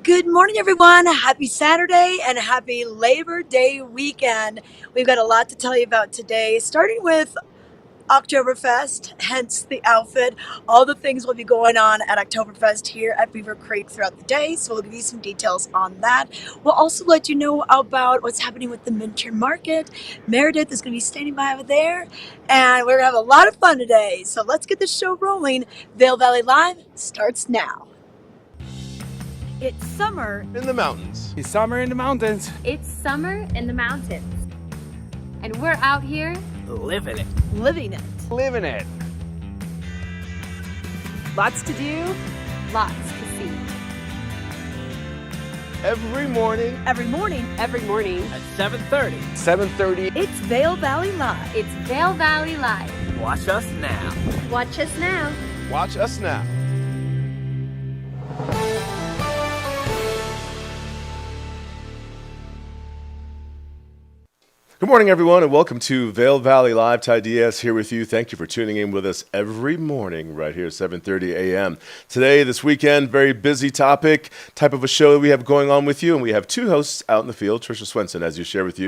Good morning, everyone. Happy Saturday and happy Labor Day weekend. We've got a lot to tell you about today, starting with Oktoberfest, hence the outfit. All the things will be going on at Oktoberfest here at Beaver Creek throughout the day, so we'll give you some details on that. We'll also let you know about what's happening with the Minturn Market. Meredith is going to be standing by over there, and we're going to have a lot of fun today. So let's get the show rolling. Vail Valley Live starts now. It's summer in the mountains. It's summer in the mountains. It's summer in the mountains. And we're out here Living it. living it. Living it. Lots to do. lots to see. Every morning. Every morning, At 7:30. 7:30. it's Vail Valley Live. it's Vail Valley Live. Watch us now. Watch us now. Watch us now. Good morning, everyone, and welcome to Vail Valley Live. Ty Diaz here with you. Thank you for tuning in with us every morning right here at 7:30 a.m. Today, this weekend, very busy type of a show that we have going on with you, and we have two hosts out in the field. Trisha Swenson, as we just shared with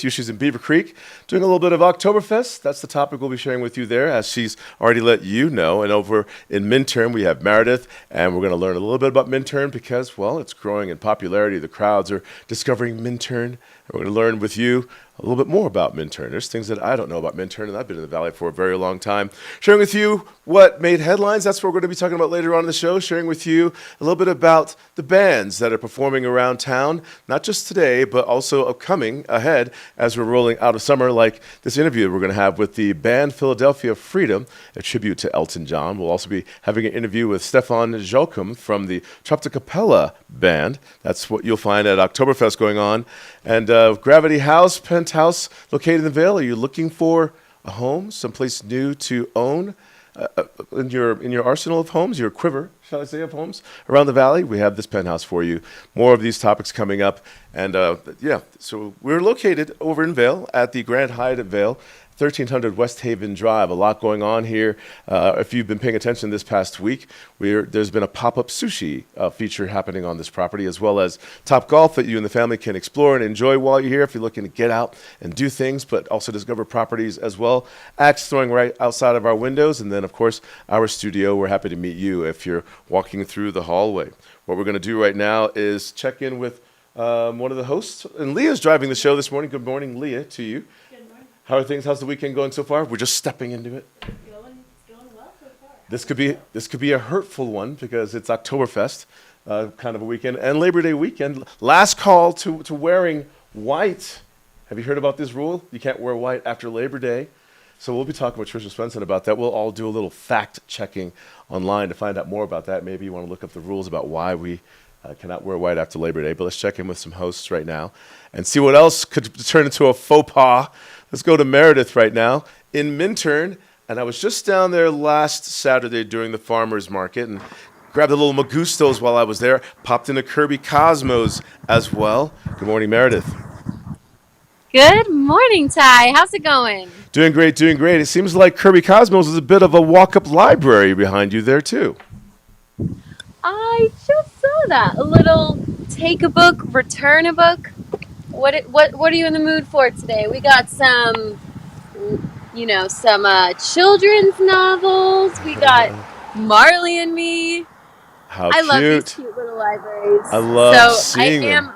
you, she's in Beaver Creek doing a little bit of Oktoberfest. That's the topic we'll be sharing with you there, as she's already let you know. And over in Minturn, we have Meredith, and we're going to learn a little bit about Minturn because, well, it's growing in popularity. The crowds are discovering Minturn. We're going to learn with you a little bit more about Minturn. There's things that I don't know about Minturn, and I've been in the Valley for a very long time. Sharing with you what made headlines. That's what we're going to be talking about later on in the show. Sharing with you a little bit about the bands that are performing around town, not just today, but also upcoming ahead as we're rolling out of summer, like this interview we're going to have with the band Philadelphia Freedom, a tribute to Elton John. We'll also be having an interview with Stefan Jokum from the Tropicapella band. That's what you'll find at Oktoberfest going on. And Gravity House, Penthouse, located in Vail. Are you looking for a home, someplace new to own in your arsenal of homes, your quiver, shall I say, of homes around the valley? We have this penthouse for you. More of these topics coming up. And so we're located over in Vail at the Grand Hyatt at Vail. 1300 West Haven Drive. A lot going on here. If you've been paying attention this past week, there's been a pop-up sushi feature happening on this property, as well as Top Golf that you and the family can explore and enjoy while you're here if you're looking to get out and do things, but also discover properties as well. Axe throwing right outside of our windows, and then, of course, our studio. We're happy to meet you if you're walking through the hallway. What we're going to do right now is check in with one of the hosts, and Leah's driving the show this morning. Good morning, Leah, to you. How are things? How's the weekend going so far? We're just stepping into it. It's going well so far. This could be a hurtful one because it's Oktoberfest, kind of a weekend, and Labor Day weekend. Last call to wearing white. Have you heard about this rule? You can't wear white after Labor Day. So we'll be talking with Trisha Swenson about that. We'll all do a little fact checking online to find out more about that. Maybe you want to look up the rules about why we cannot wear white after Labor Day. But let's check in with some hosts right now and see what else could turn into a faux pas. Let's go to Meredith right now in Minturn. And I was just down there last Saturday during the farmer's market and grabbed a little Magustos while I was there. Popped into Kirby Cosmos as well. Good morning, Meredith. Good morning, Ty. How's it going? Doing great, doing great. It seems like Kirby Cosmos is a bit of a walk-up library behind you there, too. I just saw that. A little take a book, return a book. What are you in the mood for today? We got some children's novels. We got Marley and Me. How I cute. love these cute little libraries. I love seeing them.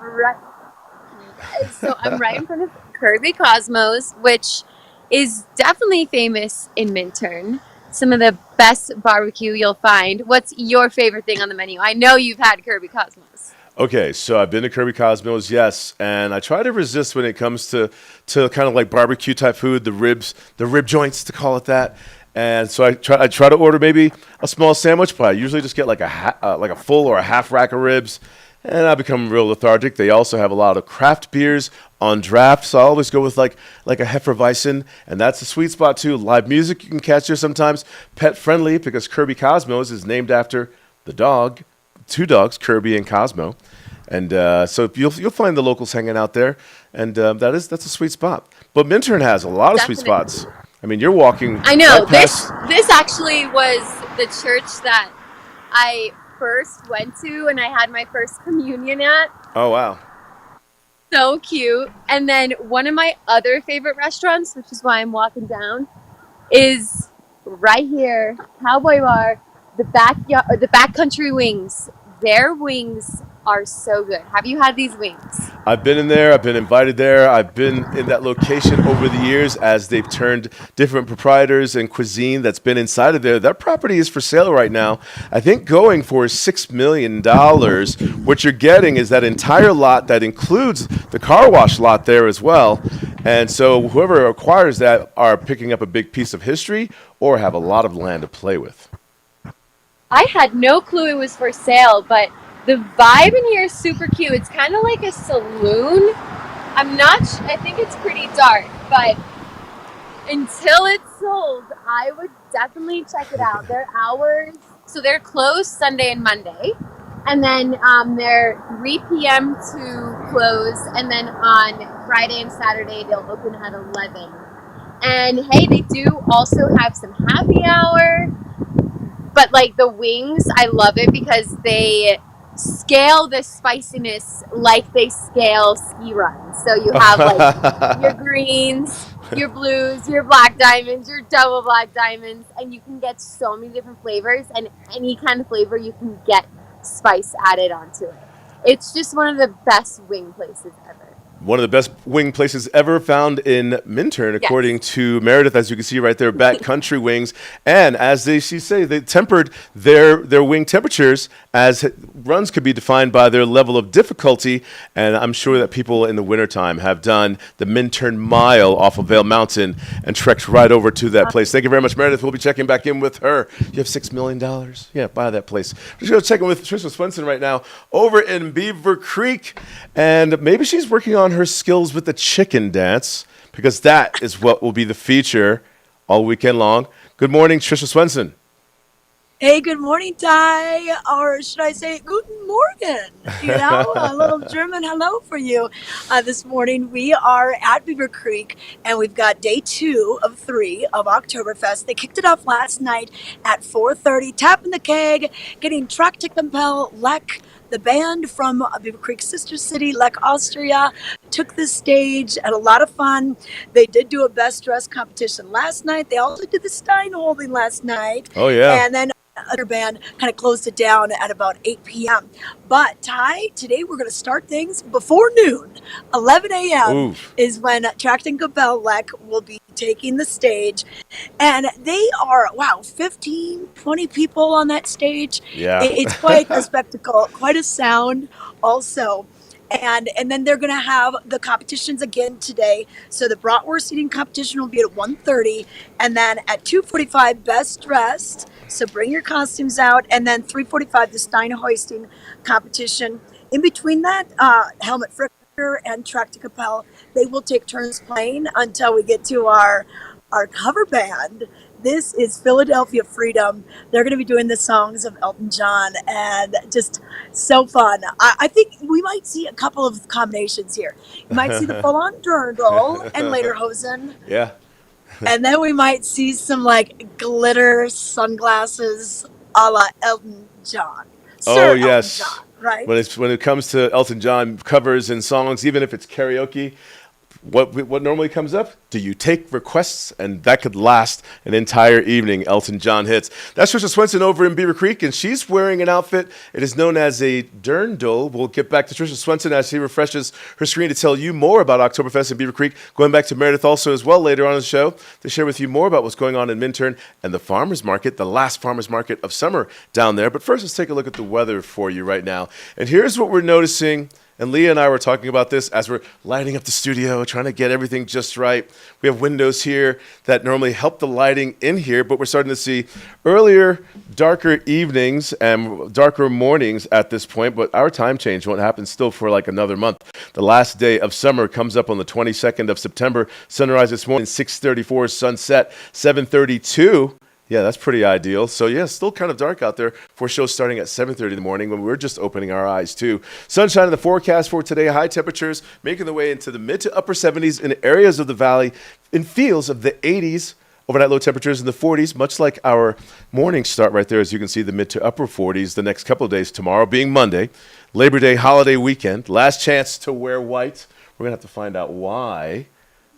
I'm right in front of Kirby Cosmos, which is definitely famous in Minturn. Some of the best barbecue you'll find. What's your favorite thing on the menu? I know you've had Kirby Cosmos. Okay, so I've been to Kirby Cosmos, yes, and I try to resist when it comes to kind of like barbecue type food, the rib joints to call it that. And so I try to order maybe a small sandwich, but I usually just get like a full or a half rack of ribs, and I become real lethargic. They also have a lot of craft beers on draft, so I always go with like a Hefeweizen, and that's a sweet spot too. Live music you can catch there sometimes, pet friendly because Kirby Cosmos is named after the dog. Two dogs, Kirby and Cosmo, and so you'll find the locals hanging out there, and that's a sweet spot. But Minturn has a lot of sweet spots. I mean, you're walking. I know right past. this actually was the church that I first went to and I had my first communion at. Oh, wow. So cute. And then one of my other favorite restaurants, which is why I'm walking down, is right here, Cowboy Bar, the Backcountry Wings. Their wings are so good. Have you had these wings? I've been in there. I've been invited there. I've been in that location over the years as they've turned different proprietors and cuisine that's been inside of there. That property is for sale right now. I think going for $6 million. What you're getting is that entire lot that includes the car wash lot there as well. And so whoever acquires that are picking up a big piece of history or have a lot of land to play with. I had no clue it was for sale, but the vibe in here is super cute. It's kind of like a saloon. I think it's pretty dark, but until it's sold, I would definitely check it out. Their hours, so they're closed Sunday and Monday, and then they're 3 p.m. to close, and then on Friday and Saturday they'll open at 11. And hey, they do also have some happy hour, but like the wings, I love it because they scale the spiciness like they scale ski runs. So you have like your greens, your blues, your black diamonds, your double black diamonds, and you can get so many different flavors, and any kind of flavor you can get spice added onto it. It's just one of the best wing places ever. One of the best wing places ever found in Minturn, according to Meredith, as you can see right there, Backcountry Wings. And as they say, they tempered their wing temperatures as runs could be defined by their level of difficulty. And I'm sure that people in the wintertime have done the Minturn Mile off of Vail Mountain and trekked right over to that place. Thank you very much, Meredith. We'll be checking back in with her. You have $6 million? Yeah, buy that place. We're just going to check in with Trisha Swenson right now over in Beaver Creek. And maybe she's working on her skills with the chicken dance, because that is what will be the feature all weekend long. Good morning, Trisha Swenson. Hey, good morning, Ty, or should I say Guten Morgen? You know, a little German hello for you. This morning we are at Beaver Creek, and we've got day 2 of 3 of Oktoberfest. They kicked it off last night at 4:30, tapping the keg, getting Track to Compel, Lech, the band from Beaver Creek's sister city, Lech, Austria, took the stage, had a lot of fun. They did do a best dress competition last night. They also did the Stein holding last night. Oh, yeah. And then other band kind of closed it down at about 8 p.m. But Ty, today we're going to start things before noon. 11 a.m. Oof. is when Trachten Gabel Lech will be taking the stage. And they are, 15, 20 people on that stage. Yeah. It's quite a spectacle, quite a sound also. And then they're going to have the competitions again today. So the bratwurst eating competition will be at 1:30, and then at 2:45 best dressed. So bring your costumes out, and then 3:45 the Stein hoisting competition. In between that, Helmut Fricker and Track to Capel, they will take turns playing until we get to our cover band. This is Philadelphia Freedom. They're going to be doing the songs of Elton John, and just so fun. I think we might see a couple of combinations here. You might see the full-on dirndl and lederhosen. Yeah. And then we might see some like glitter sunglasses a la Elton John. Sir Yes. Elton John, right? When it comes to Elton John covers and songs, even if it's karaoke, what normally comes up? Do you take requests? And that could last an entire evening. Elton John hits. That's Trisha Swenson over in Beaver Creek, and she's wearing an outfit. It is known as a dirndl. We'll get back to Trisha Swenson as she refreshes her screen to tell you more about Oktoberfest in Beaver Creek. Going back to Meredith also as well later on in the show to share with you more about what's going on in Minturn and the farmers market, the last farmers market of summer down there. But first, let's take a look at the weather for you right now. And here's what we're noticing. And Leah and I were talking about this as we're lighting up the studio, trying to get everything just right. We have windows here that normally help the lighting in here, but we're starting to see earlier, darker evenings and darker mornings at this point, but our time change won't happen still for like another month. The last day of summer comes up on the 22nd of September. Sunrise this morning, 6:34, sunset, 7:32. Yeah, that's pretty ideal. So, yeah, still kind of dark out there for shows starting at 7:30 in the morning when we're just opening our eyes, too. Sunshine in the forecast for today. High temperatures making their way into the mid to upper 70s in areas of the valley, in feels of the 80s Overnight low temperatures in the 40s, much like our morning start right there, as you can see, the mid to upper 40s the next couple of days, tomorrow being Monday, Labor Day holiday weekend, last chance to wear white. We're going to have to find out why,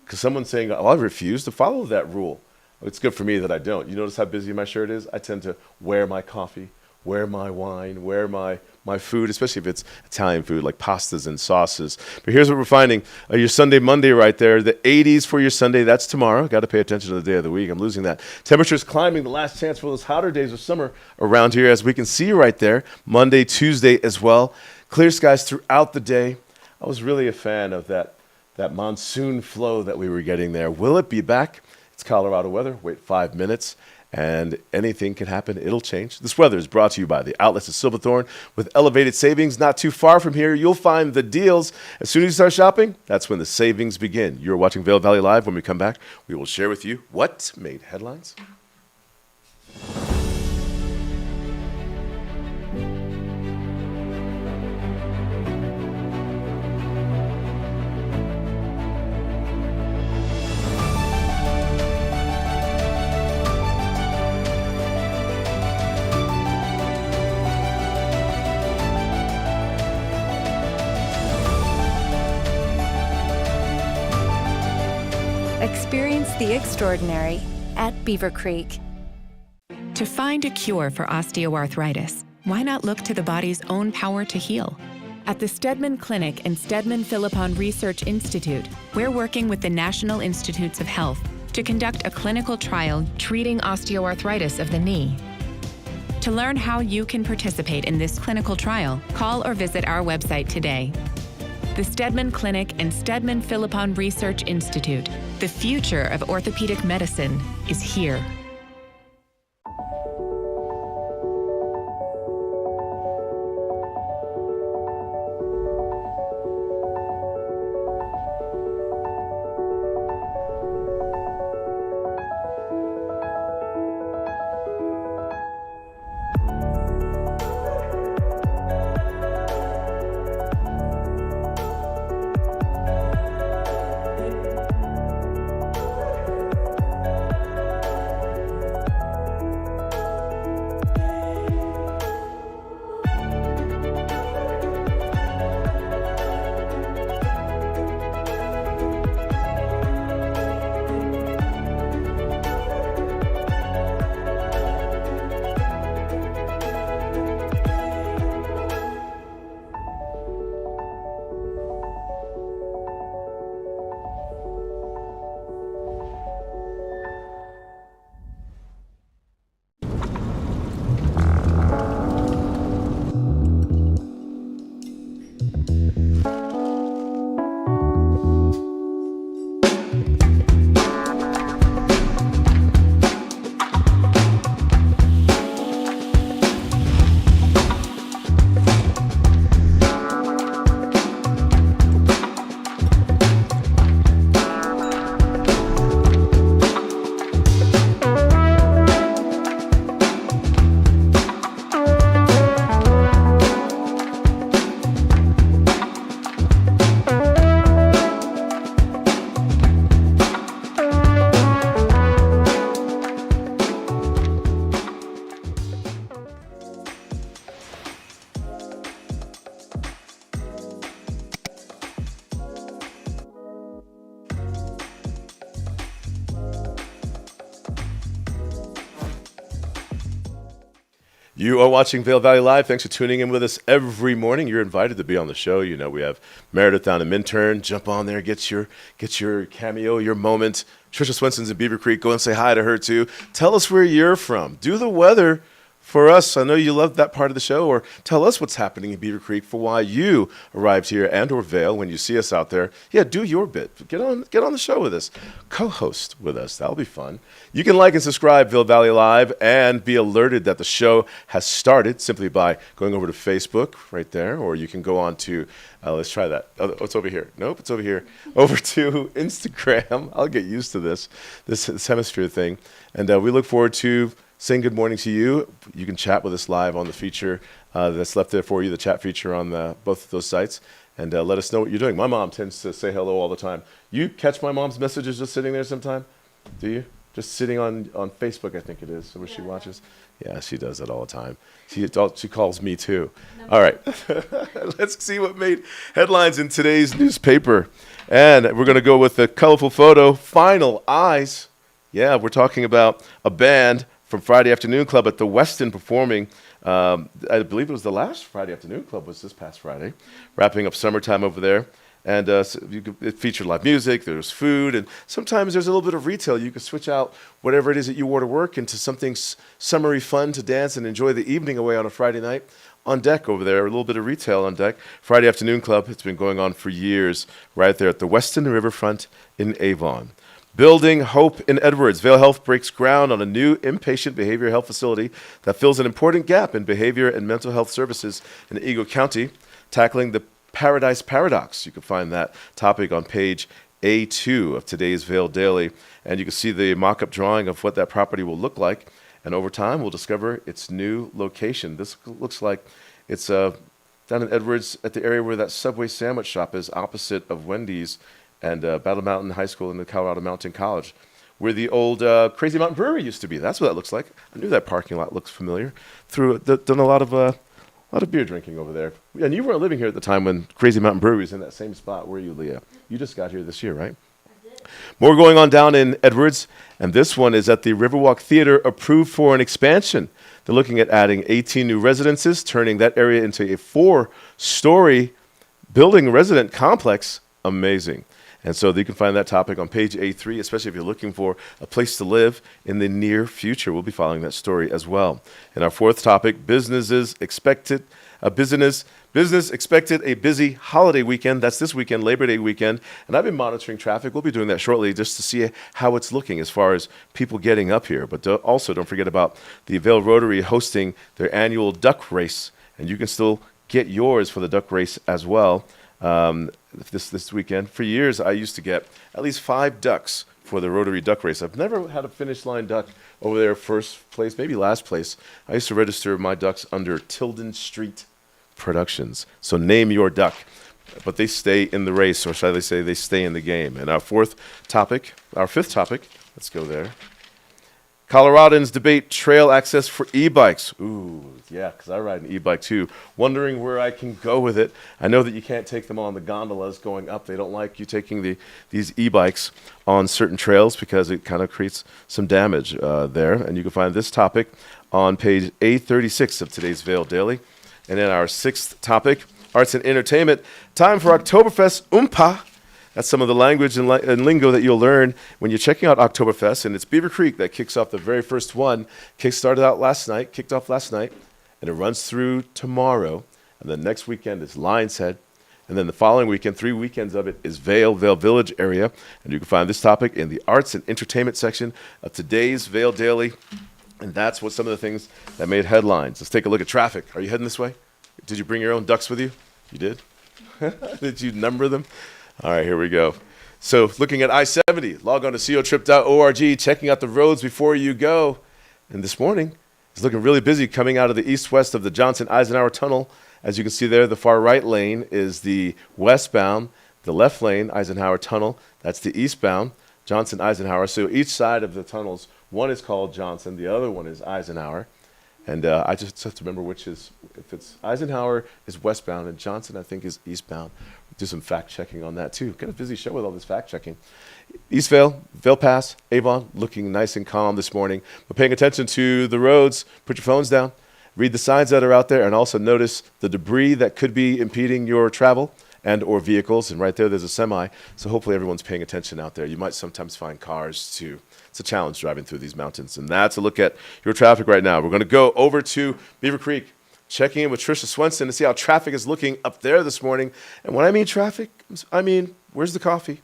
because someone's saying, oh, I refuse to follow that rule. It's good for me that I don't. You notice how busy my shirt is? I tend to wear my coffee, wear my wine, wear my food, especially if it's Italian food like pastas and sauces. But here's what we're finding. Your Sunday, Monday right there, the 80s for your Sunday. That's tomorrow. Got to pay attention to the day of the week. I'm losing that. Temperatures climbing, the last chance for those hotter days of summer around here, as we can see right there. Monday, Tuesday as well. Clear skies throughout the day. I was really a fan of that monsoon flow that we were getting there. Will it be back? It's Colorado weather. Wait 5 minutes. And anything can happen. It'll change. This weather is brought to you by the Outlets of Silverthorne. With elevated savings not too far from here, you'll find the deals. As soon as you start shopping, that's when the savings begin. You're watching Vail Valley Live. When we come back, we will share with you what made headlines. Experience the extraordinary at Beaver Creek. To find a cure for osteoarthritis, why not look to the body's own power to heal? At the Steadman Clinic and Steadman Philippon Research Institute, we're working with the National Institutes of Health to conduct a clinical trial treating osteoarthritis of the knee. To learn how you can participate in this clinical trial, call or visit our website today. The Steadman Clinic and Steadman Philippon Research Institute. The future of orthopedic medicine is here. You are watching Vail Valley Live. Thanks for tuning in with us every morning. You're invited to be on the show. You know, we have Meredith down in Minturn. Jump on there, get your cameo, your moment. Trisha Swenson's in Beaver Creek. Go and say hi to her too. Tell us where you're from. Do the weather for us. I know you love that part of the show. Or tell us what's happening in Beaver Creek for why you arrived here and or Vail when you see us out there. Yeah, do your bit. Get on the show with us. Co-host with us. That'll be fun. You can like and subscribe Vail Valley Live and be alerted that the show has started simply by going over to Facebook right there, or you can go on to, let's try that. Oh, it's over here. Nope, it's over here. Over to Instagram. I'll get used to this hemisphere thing. And we look forward to saying good morning to you. You can chat with us live on the feature that's left there for you, the chat feature on both of those sites. And let us know what you're doing. My mom tends to say hello all the time. You catch my mom's messages just sitting there sometime? Do you? just sitting on Facebook, I think it is, where she watches. Yeah, she does that all the time. She calls me too. All right, let's see what made headlines in today's newspaper. And we're going to go with the colorful photo, Final Eyes. Yeah, we're talking about a band from Friday Afternoon Club at the Westin performing. I believe it was the last Friday Afternoon Club was this past Friday, wrapping up summertime over there. And it featured live music, there was food, and sometimes there's a little bit of retail. You can switch out whatever it is that you wore to work into something summery fun to dance and enjoy the evening away on a Friday night. On deck over there, a little bit of retail on deck. Friday Afternoon Club, it's been going on for years right there at the Westin Riverfront in Avon. Building hope in Edwards. Vail Health breaks ground on a new inpatient behavioral health facility that fills an important gap in behavior and mental health services in Eagle County, tackling the Paradise Paradox. You can find that topic on page A2 of today's Vail Daily, and you can see the mock-up drawing of what that property will look like. And over time, we'll discover its new location. This looks like it's down in Edwards at the area where that Subway sandwich shop is, opposite of Wendy's and Battle Mountain High School and the Colorado Mountain College, where the old Crazy Mountain Brewery used to be. That's what that looks like. I knew that parking lot looks familiar. Done a lot of beer drinking over there. And you weren't living here at the time when Crazy Mountain Brewery was in that same spot, were you, Leah? You just got here this year, right? More going on down in Edwards, and this one is at the Riverwalk Theater, approved for an expansion. They're looking at adding 18 new residences, turning that area into a 4-story building resident complex. Amazing. And so you can find that topic on page A3, especially if you're looking for a place to live in the near future. We'll be following that story as well. And our fourth topic, business expected a busy holiday weekend. That's this weekend, Labor Day weekend. And I've been monitoring traffic. We'll be doing that shortly just to see how it's looking as far as people getting up here. But also don't forget about the Vail Rotary hosting their annual duck race. And you can still get yours for the duck race as well. This weekend. For years, I used to get at least 5 ducks for the Rotary Duck Race. I've never had a finish line duck over there first place, maybe last place. I used to register my ducks under Tilden Street Productions. So name your duck. But they stay in the race, or shall I say they stay in the game. And our fifth topic, let's go there. Coloradans debate trail access for e-bikes. Ooh, yeah, because I ride an e-bike too. Wondering where I can go with it. I know that you can't take them on the gondolas going up. They don't like you taking these e-bikes on certain trails because it kind of creates some damage there. And you can find this topic on page A36 of today's Vail Daily. And then our sixth topic, arts and entertainment. Time for Oktoberfest Oompa. That's some of the language and lingo that you'll learn when you're checking out Oktoberfest. And it's Beaver Creek that kicks off the very first one. Kicked off last night, and it runs through tomorrow. And then next weekend is Lion's Head. And then the following weekend, 3 weekends of it, is Vail Village area. And you can find this topic in the arts and entertainment section of today's Vail Daily. And that's what some of the things that made headlines. Let's take a look at traffic. Are you heading this way? Did you bring your own ducks with you? You did? Did you number them? All right, here we go. So looking at I-70, log on to cotrip.org, checking out the roads before you go. And this morning, it's looking really busy coming out of the east-west of the Johnson-Eisenhower Tunnel. As you can see there, the far right lane is the westbound. The left lane, Eisenhower Tunnel, that's the eastbound, Johnson-Eisenhower. So each side of the tunnels, one is called Johnson, the other one is Eisenhower. And I just have to remember which is, if it's Eisenhower is westbound and Johnson, I think, is eastbound. Do some fact checking on that too. Got a busy show with all this fact checking. East Vail, Vail Pass, Avon, looking nice and calm this morning. But paying attention to the roads, put your phones down, read the signs that are out there, and also notice the debris that could be impeding your travel and or vehicles. And right there's a semi. So hopefully everyone's paying attention out there. You might sometimes find cars too. It's a challenge driving through these mountains. And that's a look at your traffic right now. We're going to go over to Beaver Creek, checking in with Tricia Swenson to see how traffic is looking up there this morning. And when I mean traffic, I mean, where's the coffee?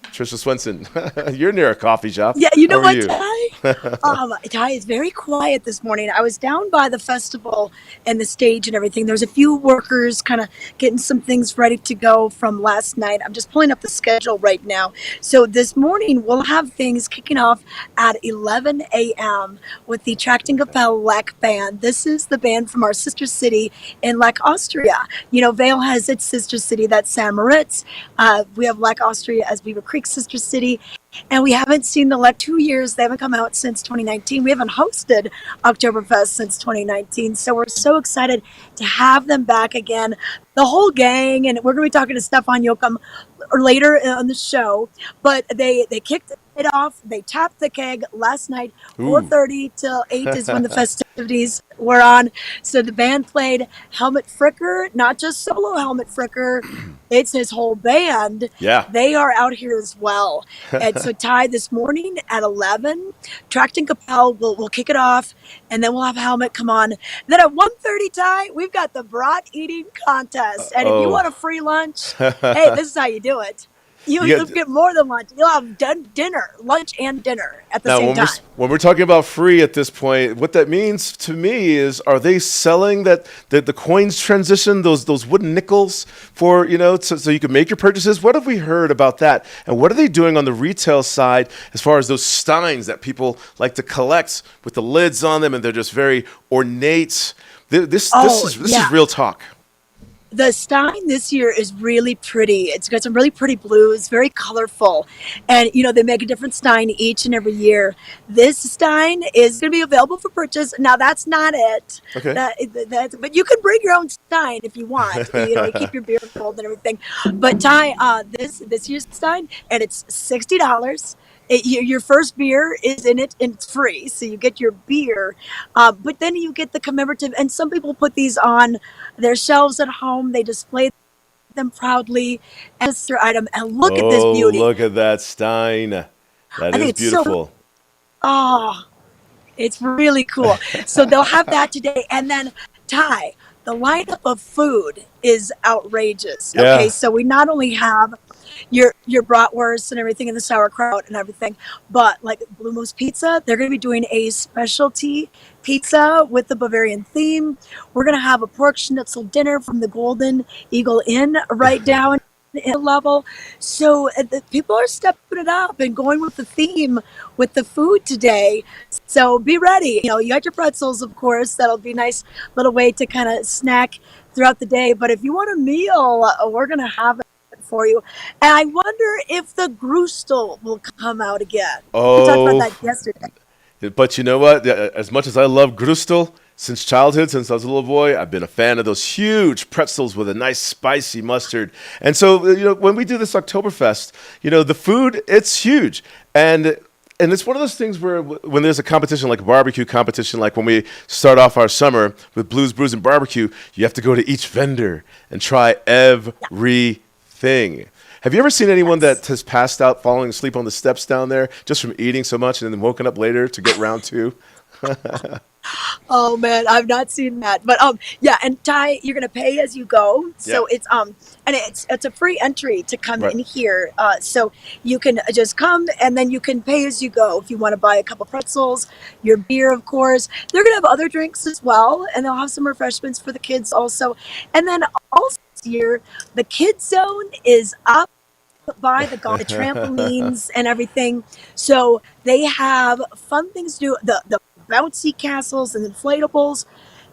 Tricia Swenson, you're near a coffee shop. Yeah, you know How are what, you? Ty? Ty is very quiet this morning. I was down by the festival and the stage and everything. There's a few workers kind of getting some things ready to go from last night. I'm just pulling up the schedule right now. So this morning we'll have things kicking off at 11 a.m. with the Trachtenkapelle Lech Band. This is the band from our sister city in Lech, Austria. You know, Vail has its sister city, that's St. Moritz. We have Lech, Austria as Beaver Creek sister city. and we haven't seen the last 2 years. They haven't come out since 2019. We haven't hosted Oktoberfest since 2019. So we're so excited to have them back again, the whole gang. And we're going to be talking to Stefan Yoakum later on the show. But they kicked it off. They tapped the keg last night. Ooh. 4:30 till 8 is when the festivities were on. So the band played Helmut Fricker, not just solo Helmut Fricker. It's his whole band. Yeah. They are out here as well. And so Ty, this morning at 11, Tracton Capel will kick it off, and then we'll have Helmet come on. Then at 1:30, Ty, we've got the brat eating contest. And if you want a free lunch, hey, this is how you do it. You'll get more than lunch. You'll have dinner, lunch and dinner at the Now, same time. when we're talking about free at this point, what that means to me is, are they selling the coins transition, those wooden nickels for, so you can make your purchases? What have we heard about that? And what are they doing on the retail side as far as those steins that people like to collect with the lids on them, and they're just very ornate? This is real talk. The Stein this year is really pretty. It's got some really pretty blues, very colorful. And, they make a different Stein each and every year. This Stein is going to be available for purchase. Now, that's not it. Okay. But you can bring your own Stein if you want. Keep your beer cold and everything. But, Ty, this year's Stein, and it's $60. Your first beer is in it, and it's free, so you get your beer. But then you get the commemorative, and some people put these on their shelves at home. They display them proudly as their item. And look at this beauty. Look at that Stein. That is beautiful. It's really cool. So they'll have that today. And then, Ty, the lineup of food is outrageous. Yeah. Okay, so we not only have your bratwurst and everything, and the sauerkraut and everything, but like Blue Moose Pizza, they're going to be doing a specialty pizza with the Bavarian theme. We're going to have a pork schnitzel dinner from the Golden Eagle Inn right down in level. So the people are stepping it up and going with the theme with the food today. So be ready. You got your pretzels, of course. That'll be a nice little way to kind of snack throughout the day. But if you want a meal, we're going to have it for you. And I wonder if the Grustel will come out again. We talked about that yesterday. But you know what? As much as I love Grustel, since childhood, since I was a little boy, I've been a fan of those huge pretzels with a nice spicy mustard. And so, when we do this Oktoberfest, the food, it's huge. And it's one of those things where when there's a competition, like a barbecue competition, like when we start off our summer with Blues, Brews, and Barbecue, you have to go to each vendor and try everything. Have you ever seen anyone that has passed out falling asleep on the steps down there just from eating so much and then woken up later to get round two? Oh man, I've not seen that. But and Ty, you're gonna pay as you go. So it's and it's a free entry to come in here. So you can just come, and then you can pay as you go. If you want to buy a couple pretzels, your beer, of course. They're gonna have other drinks as well, and they'll have some refreshments for the kids also. And then also this year, the kids zone is up by the trampolines and everything. So they have fun things to do. The bouncy castles and inflatables.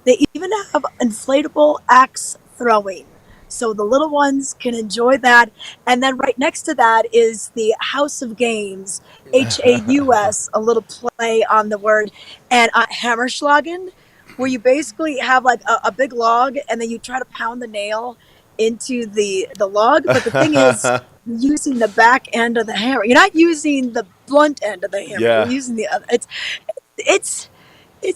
They even have inflatable axe throwing. So the little ones can enjoy that. And then right next to that is the House of Games, HAUS, a little play on the word, and Hammerschlagen, where you basically have like a big log, and then you try to pound the nail into the log. But the thing is, using the back end of the hammer. You're not using the blunt end of the hammer. Yeah. You're using the other. It's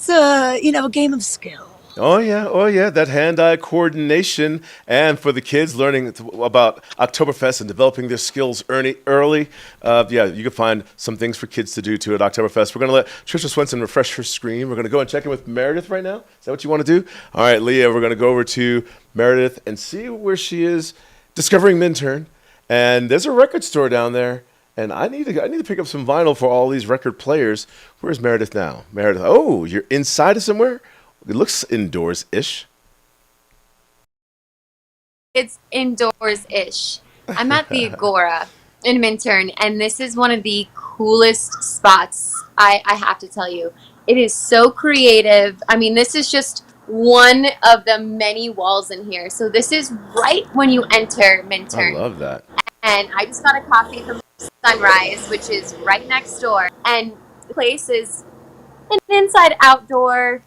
a game of skill. Oh yeah, that hand-eye coordination, and for the kids learning about Oktoberfest and developing their skills early. You can find some things for kids to do too at Oktoberfest. We're going to let Trisha Swenson refresh her screen. We're going to go and check in with Meredith right now. Is that what you want to do? All right, Leah, we're going to go over to Meredith and see where she is discovering Minturn. And there's a record store down there. And I need to pick up some vinyl for all these record players. Where's Meredith now? Meredith, you're inside of somewhere? It looks indoors-ish. It's indoors-ish. I'm at the Agora in Minturn, and this is one of the coolest spots, I have to tell you. It is so creative. I mean, this is just one of the many walls in here. So this is right when you enter Minturn. I love that. And I just got a coffee from Sunrise, which is right next door. And the place is an inside outdoor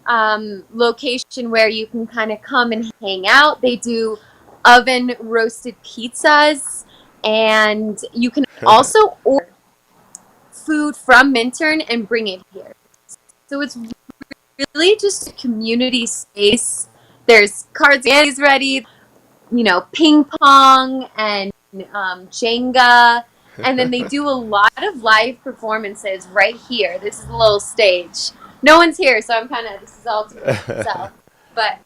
location where you can kind of come and hang out. They do oven roasted pizzas, and you can also order food from Minturn and bring it here. So it's really just a community space. There's cards and games ready, ping pong and Jenga. And then they do a lot of live performances right here. This is a little stage. No one's here, so this is all to myself. But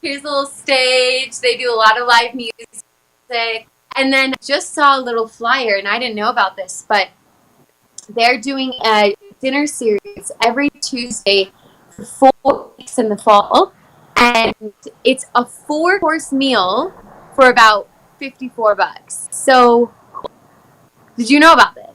here's a little stage. They do a lot of live music. And then I just saw a little flyer, and I didn't know about this, but they're doing a dinner series every Tuesday for 4 weeks in the fall. And it's a 4-course meal for about $54. So, did you know about this?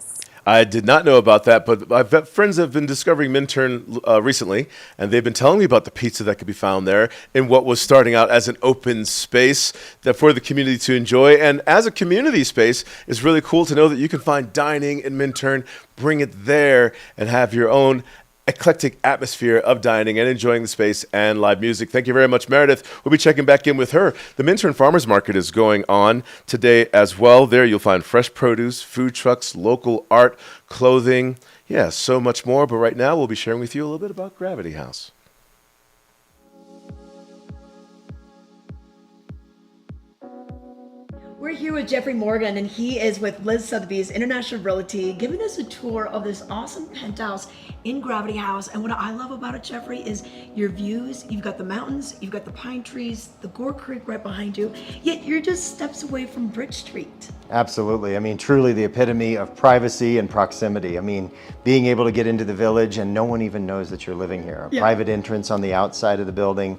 I did not know about that, but I've got friends that have been discovering Minturn recently, and they've been telling me about the pizza that could be found there in what was starting out as an open space that for the community to enjoy. And as a community space, it's really cool to know that you can find dining in Minturn, bring it there, and have your own eclectic atmosphere of dining and enjoying the space and live music. Thank you very much, Meredith. We'll be checking back in with her. The Minturn Farmers Market is going on today as well. There you'll find fresh produce, food trucks, local art, clothing, so much more. But right now we'll be sharing with you a little bit about Gravity House. We're here with Jeffrey Morgan, and he is with Liz Sotheby's International Realty, giving us a tour of this awesome penthouse in Gravity House. And what I love about it, Jeffrey, is your views. You've got the mountains, you've got the pine trees, the Gore Creek right behind you, yet you're just steps away from Bridge Street. Absolutely. I mean, truly the epitome of privacy and proximity. I mean, being able to get into the village and no one even knows that you're living here. A private entrance on the outside of the building.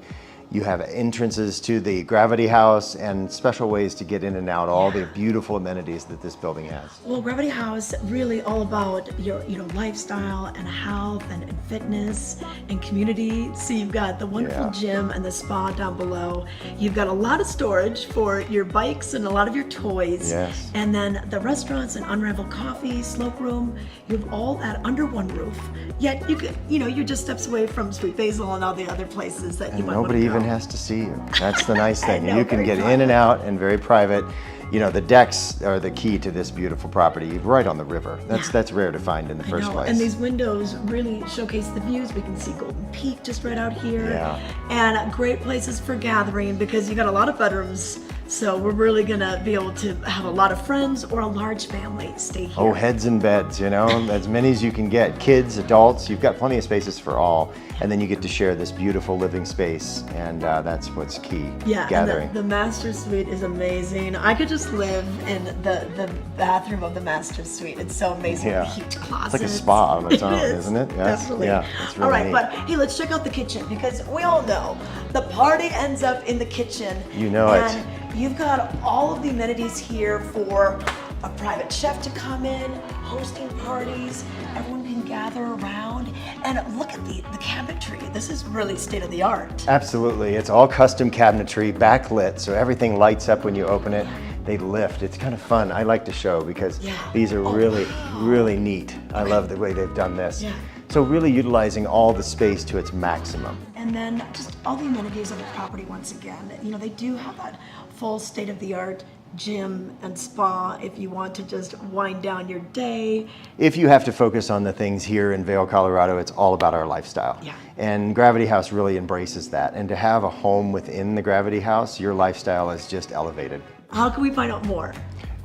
You have entrances to the Gravity House and special ways to get in and out, all the beautiful amenities that this building has. Well, Gravity House, really all about your lifestyle and health and fitness and community. So you've got the wonderful gym and the spa down below. You've got a lot of storage for your bikes and a lot of your toys. Yes. And then the restaurants and Unraveled Coffee, Slope Room, you have all that under one roof. Yet you could, you're just steps away from Sweet Basil and all the other places that you might want to go. Nobody even has to see you. That's the nice thing. know, You can get in and out and very private. The decks are the key to this beautiful property, right on the river. That's rare to find in the first place. And these windows really showcase the views. We can see Golden Peak just right out here. Yeah. And great places for gathering because you got a lot of bedrooms. So we're really gonna be able to have a lot of friends or a large family stay here. Oh, heads and beds, as many as you can get. Kids, adults, you've got plenty of spaces for all. And then you get to share this beautiful living space, and that's what's key. Gathering. And the master suite is amazing. I could just live in the bathroom of the master suite. It's so amazing. Yeah. Huge closets. It's like a spa on its own, It is, isn't it? Yes. Definitely. Yeah, it's really all right, neat. but hey, let's check out the kitchen because we all know the party ends up in the kitchen. You know it. And you've got all of the amenities here for a private chef to come in, hosting parties. Everyone can gather around and look at the cabinetry. This is really state of the art. Absolutely. It's all custom cabinetry, backlit, so everything lights up when you open it. They lift. It's kind of fun. I like to show because these are really neat. I love the way they've done this. Yeah. So really utilizing all the space to its maximum. And then just all the amenities of the property once again. They do have that full state-of-the-art gym and spa if you want to just wind down your day. If you have to focus on the things here in Vail, Colorado, it's all about our lifestyle. Yeah. And Gravity House really embraces that. And to have a home within the Gravity House, your lifestyle is just elevated. How can we find out more?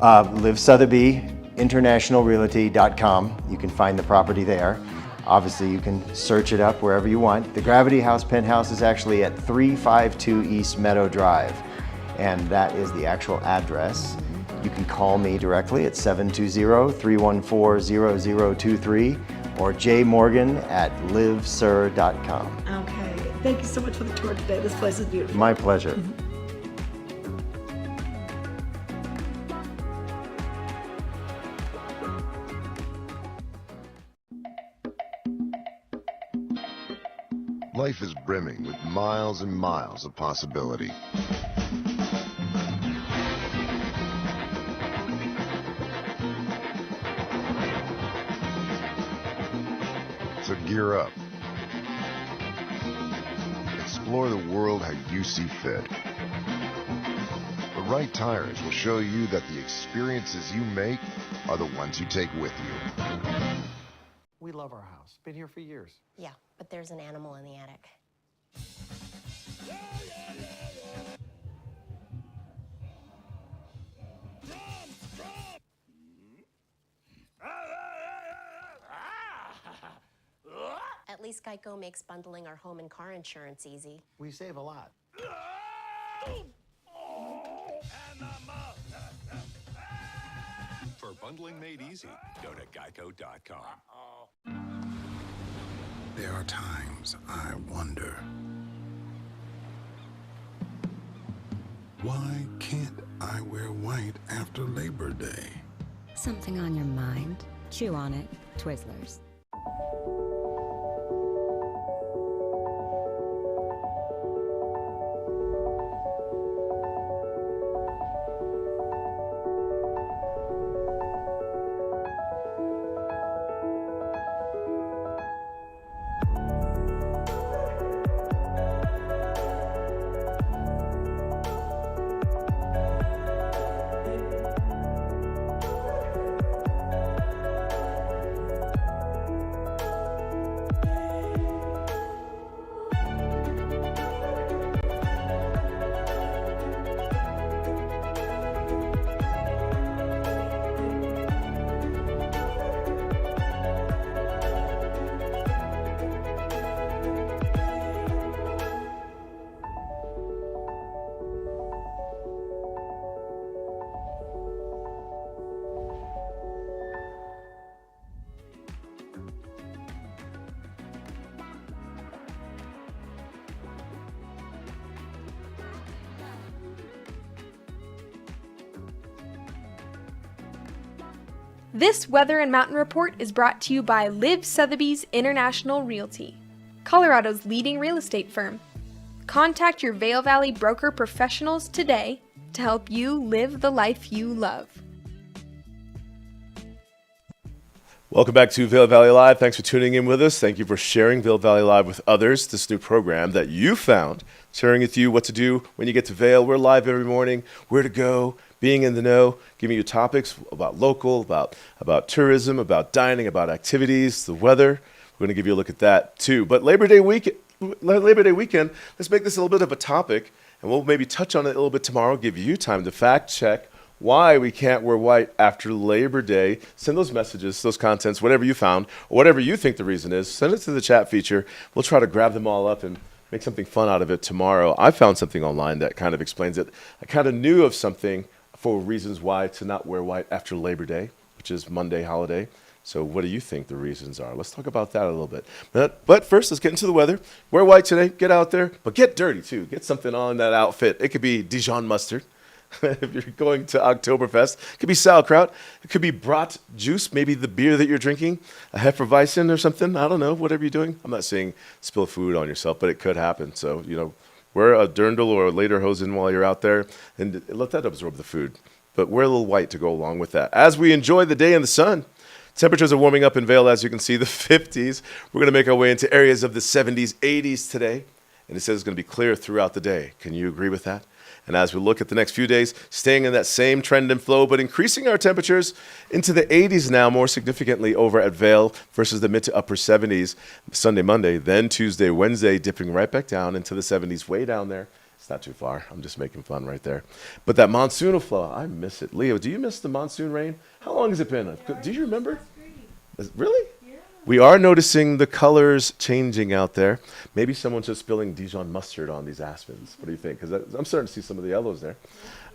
Liv Sotheby, internationalrealty.com. You can find the property there. Obviously, you can search it up wherever you want. The Gravity House penthouse is actually at 352 East Meadow Drive, and that is the actual address. You can call me directly at 720-314-0023 or jmorgan@livsir.com. Okay. Thank you so much for the tour today. This place is beautiful. My pleasure. Life is brimming with miles and miles of possibility. So gear up. Explore the world how you see fit. The right tires will show you that the experiences you make are the ones you take with you. We love our house. Been here for years. Yeah, but there's an animal in the attic. At least Geico makes bundling our home and car insurance easy. We save a lot. For bundling made easy, go to geico.com. There are times I wonder, why can't I wear white after Labor Day? Something on your mind? Chew on it. Twizzlers. This Weather and Mountain Report is brought to you by Liv Sotheby's International Realty, Colorado's leading real estate firm. Contact your Vail Valley broker professionals today to help you live the life you love. Welcome back to Vail Valley Live. Thanks for tuning in with us. Thank you for sharing Vail Valley Live with others, this new program that you found, sharing with you what to do when you get to Vail. We're live every morning, where to go, being in the know, giving you topics about local, about tourism, about dining, about activities, the weather. We're going to give you a look at that too. But Labor Day weekend, let's make this a little bit of a topic, and we'll maybe touch on it a little bit tomorrow, give you time to fact check why we can't wear white after Labor Day. Send those messages, those contents, whatever you found, or whatever you think the reason is. Send it to the chat feature. We'll try to grab them all up and make something fun out of it tomorrow. I found something online that kind of explains it. I kind of knew of something for reasons why to not wear white after Labor Day, which is Monday holiday. So what do you think the reasons are? Let's talk about that a little bit. But first, let's get into the weather. Wear white today. Get out there. But get dirty, too. Get something on that outfit. It could be Dijon mustard. If you're going to Oktoberfest, it could be sauerkraut. It could be brat juice, maybe the beer that you're drinking, a Hefeweizen or something. I don't know, whatever you're doing. I'm not saying spill food on yourself, but it could happen. So, wear a dirndl or a lederhosen while you're out there and let that absorb the food. But wear a little white to go along with that. As we enjoy the day in the sun, temperatures are warming up in Vail, as you can see, the 50s. We're going to make our way into areas of the 70s, 80s today. And it says it's going to be clear throughout the day. Can you agree with that? And as we look at the next few days, staying in that same trend and flow, but increasing our temperatures into the 80s now more significantly over at Vail versus the mid to upper 70s Sunday, Monday, then Tuesday, Wednesday, dipping right back down into the 70s, way down there. It's not too far. I'm just making fun right there. But that monsoon will flow. I miss it. Leo, do you miss the monsoon rain? How long has it been? Do you remember? Really? We are noticing the colors changing out there. Maybe someone's just spilling Dijon mustard on these aspens. What do you think? Because I'm starting to see some of the yellows there.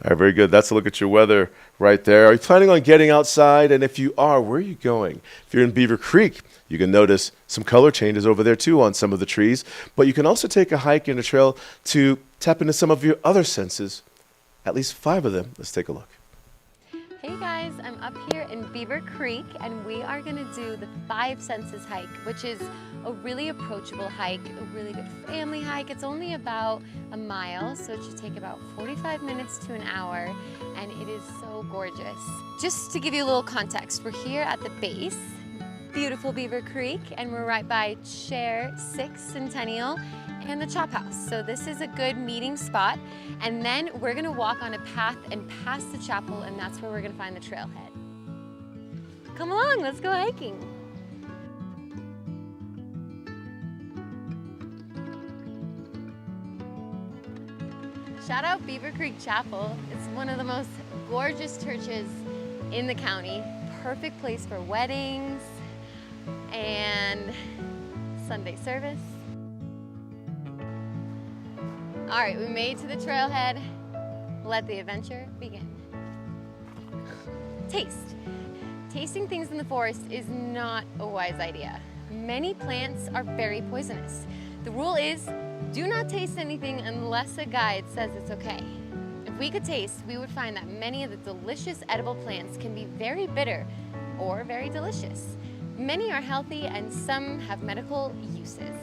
All right, very good. That's a look at your weather right there. Are you planning on getting outside? And if you are, where are you going? If you're in Beaver Creek, you can notice some color changes over there too on some of the trees. But you can also take a hike in a trail to tap into some of your other senses, at least 5 of them. Let's take a look. Hey guys, I'm up here in Beaver Creek and we are going to do the 5 Senses hike, which is a really approachable hike, a really good family hike. It's only about a mile, so it should take about 45 minutes to an hour, and it is so gorgeous. Just to give you a little context, we're here at the base beautiful Beaver Creek, and we're right by Chair 6 Centennial and the Chop House. So this is a good meeting spot. And then we're gonna walk on a path and past the chapel, and that's where we're gonna find the trailhead. Come along, let's go hiking. Shout out Beaver Creek Chapel. It's one of the most gorgeous churches in the county. Perfect place for weddings and Sunday service. All right, we made it to the trailhead. Let the adventure begin. Taste. Tasting things in the forest is not a wise idea. Many plants are very poisonous. The rule is, do not taste anything unless a guide says it's okay. If we could taste, we would find that many of the delicious edible plants can be very bitter or very delicious. Many are healthy and some have medical uses.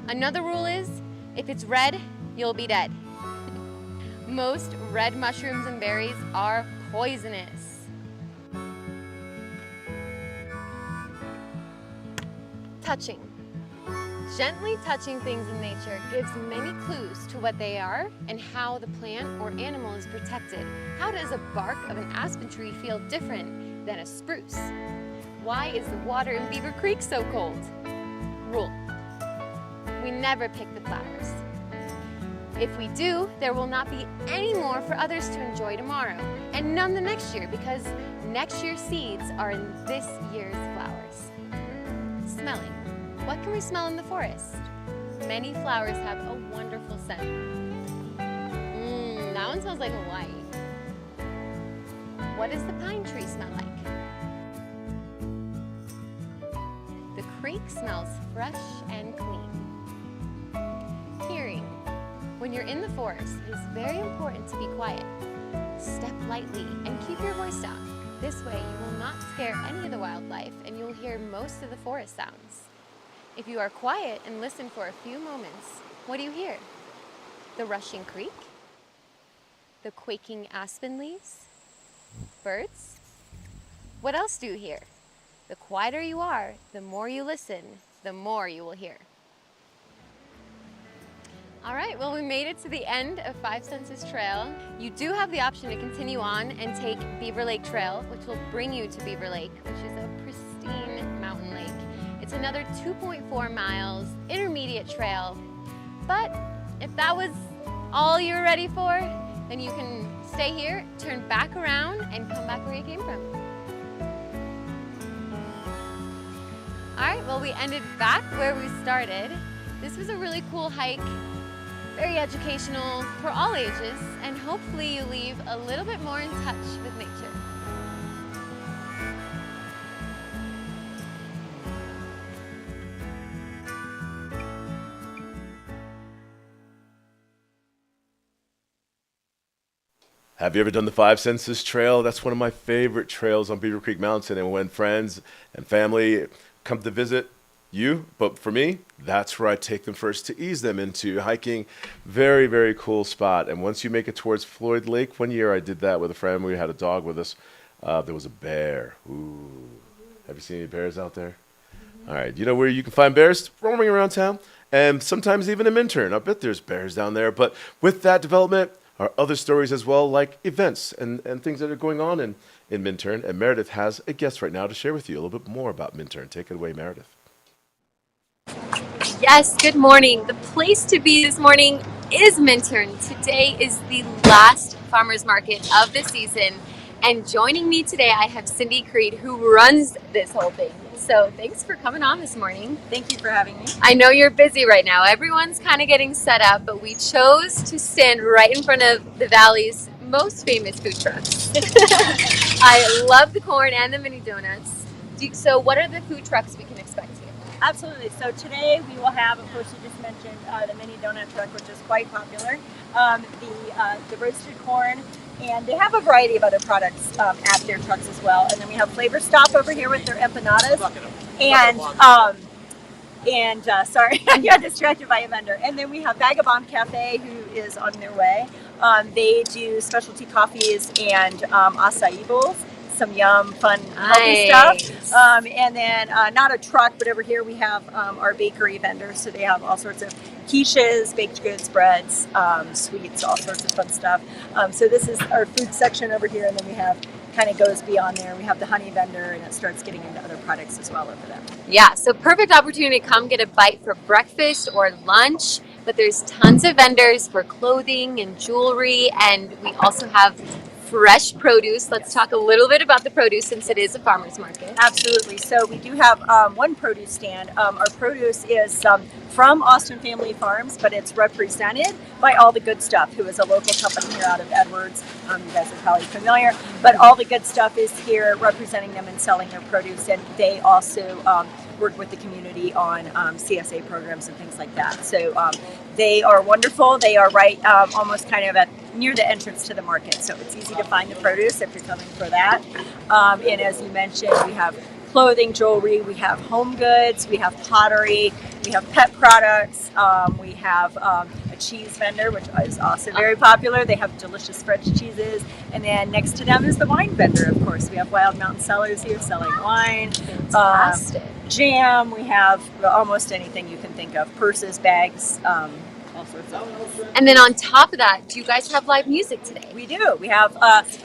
Another rule is, if it's red, you'll be dead. Most red mushrooms and berries are poisonous. Touching. Gently touching things in nature gives many clues to what they are and how the plant or animal is protected. How does a bark of an aspen tree feel different than a spruce? Why is the water in Beaver Creek so cold? Rule: we never pick the flowers. If we do, there will not be any more for others to enjoy tomorrow, and none the next year, because next year's seeds are in this year's flowers. Smelling. What can we smell in the forest? Many flowers have a wonderful scent. That one smells like Hawaii. What does the pine tree smell like? The creek smells fresh and clean. Hearing. When you're in the forest, it is very important to be quiet. Step lightly and keep your voice down. This way you will not scare any of the wildlife and you'll hear most of the forest sounds. If you are quiet and listen for a few moments, what do you hear? The rushing creek? The quaking aspen leaves? Birds? What else do you hear? The quieter you are, the more you listen, the more you will hear. All right, well, we made it to the end of Five Senses Trail. You do have the option to continue on and take Beaver Lake Trail, which will bring you to Beaver Lake, which is a pristine mountain lake. It's another 2.4 miles, intermediate trail. But if that was all you're ready for, then you can stay here, turn back around, and come back where you came from. All right, well, we ended back where we started. This was a really cool hike, very educational for all ages, and hopefully you leave a little bit more in touch with nature. Have you ever done the Five Senses Trail? That's one of my favorite trails on Beaver Creek Mountain. And when friends and family come to visit you, but for me, that's where I take them first to ease them into hiking. Very, very cool spot. And once you make it towards Floyd Lake, one year I did that with a friend. We had a dog with us. There was a bear. Ooh. Have you seen any bears out there? All right. You know where you can find bears? Roaming around town. And sometimes even in Minturn. I bet there's bears down there. But with that development are other stories as well, like events and things that are going on in Minturn. And Meredith has a guest right now to share with you a little bit more about Minturn. Take it away, Meredith. Yes, good morning. The place to be this morning is Minturn. Today is the last farmers market of the season. And joining me today, I have Cindy Creed, who runs this whole thing. So thanks for coming on this morning. Thank you for having me. I know you're busy right now. Everyone's kind of getting set up, but we chose to stand right in front of the Valley's most famous food trucks. I love the corn and the mini donuts. So what are the food trucks we can expect here? Absolutely. So today we will have, of course, you just mentioned the mini donut truck, which is quite popular. The roasted corn, and they have a variety of other products at their trucks as well. And then we have Flavor Stop over here with their empanadas, sorry, I got distracted by a vendor. And then we have Vagabond Cafe, who is on their way. They do specialty coffees and acai bowls. some yum, fun, healthy Nice. stuff. And then not a truck, but over here we have our bakery vendors. So they have all sorts of quiches, baked goods, breads, sweets, all sorts of fun stuff. So this is our food section over here, and then we have kind of goes beyond there. We have the honey vendor, and it starts getting into other products as well over there. Yeah, so perfect opportunity to come get a bite for breakfast or lunch. But there's tons of vendors for clothing and jewelry, and we also have fresh produce. Let's talk a little bit about the produce since it is a farmer's market. Absolutely. So we do have one produce stand. Our produce is from Austin Family Farms, but it's represented by All the Good Stuff, who is a local company here out of Edwards. You guys are probably familiar, but All the Good Stuff is here representing them and selling their produce, and they also work with the community on CSA programs and things like that. So they are wonderful. They are right almost kind of near the entrance to the market. So it's easy to find the produce if you're coming for that. And as you mentioned, we have clothing, jewelry, we have home goods, we have pottery, we have pet products, we have a cheese vendor, which is also very popular. They have delicious French cheeses. And then next to them is the wine vendor, of course. We have Wild Mountain Cellars here selling wine. Fantastic. Jam, we have almost anything you can think of. Purses, bags, all sorts of. And then on top of that, do you guys have live music today? We do. We have